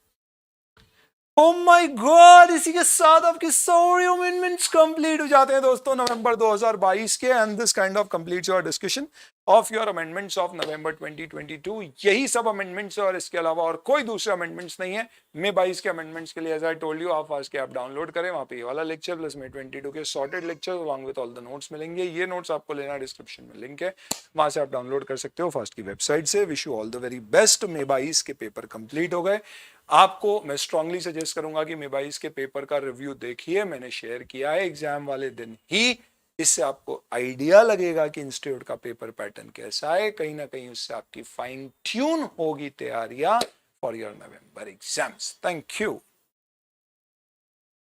Oh my God, इसी के साथ आपके सारे अमेंडमेंट्स कंप्लीट हो जाते हैं दोस्तों नवंबर 2022 के, and this kind of completes your discussion of your amendments of November 2022। यही सब अमेंडमेंट्स है और इसके अलावा और कोई दूसरे अमेंडमेंट्स नहीं है। मई 22 के अमेंडमेंट्स के लिए एज आई टोल्ड यू, आप आज के ऐप डाउनलोड करें, वहां पे ये वाला लेक्चर प्लस में 22 के sorted lecture along with all the notes मिलेंगे। ये नोट्स आपको लेना डिस्क्रिप्शन में लिंक है, वहां से आप डाउनलोड कर सकते हो फास्ट की वेबसाइट से। Wish you all the very best. मई 22 के पेपर कंप्लीट हो गए। आपको मैं स्ट्रांगली सजेस्ट करूंगा कि मई 22 के पेपर का रिव्यू देखिए, मैंने शेयर किया है एग्जाम वाले दिन ही। इससे आपको आइडिया लगेगा कि इंस्टीट्यूट का पेपर पैटर्न कैसा है, कहीं ना कहीं उससे आपकी फाइन ट्यून होगी तैयारियां for your November exams. Thank you.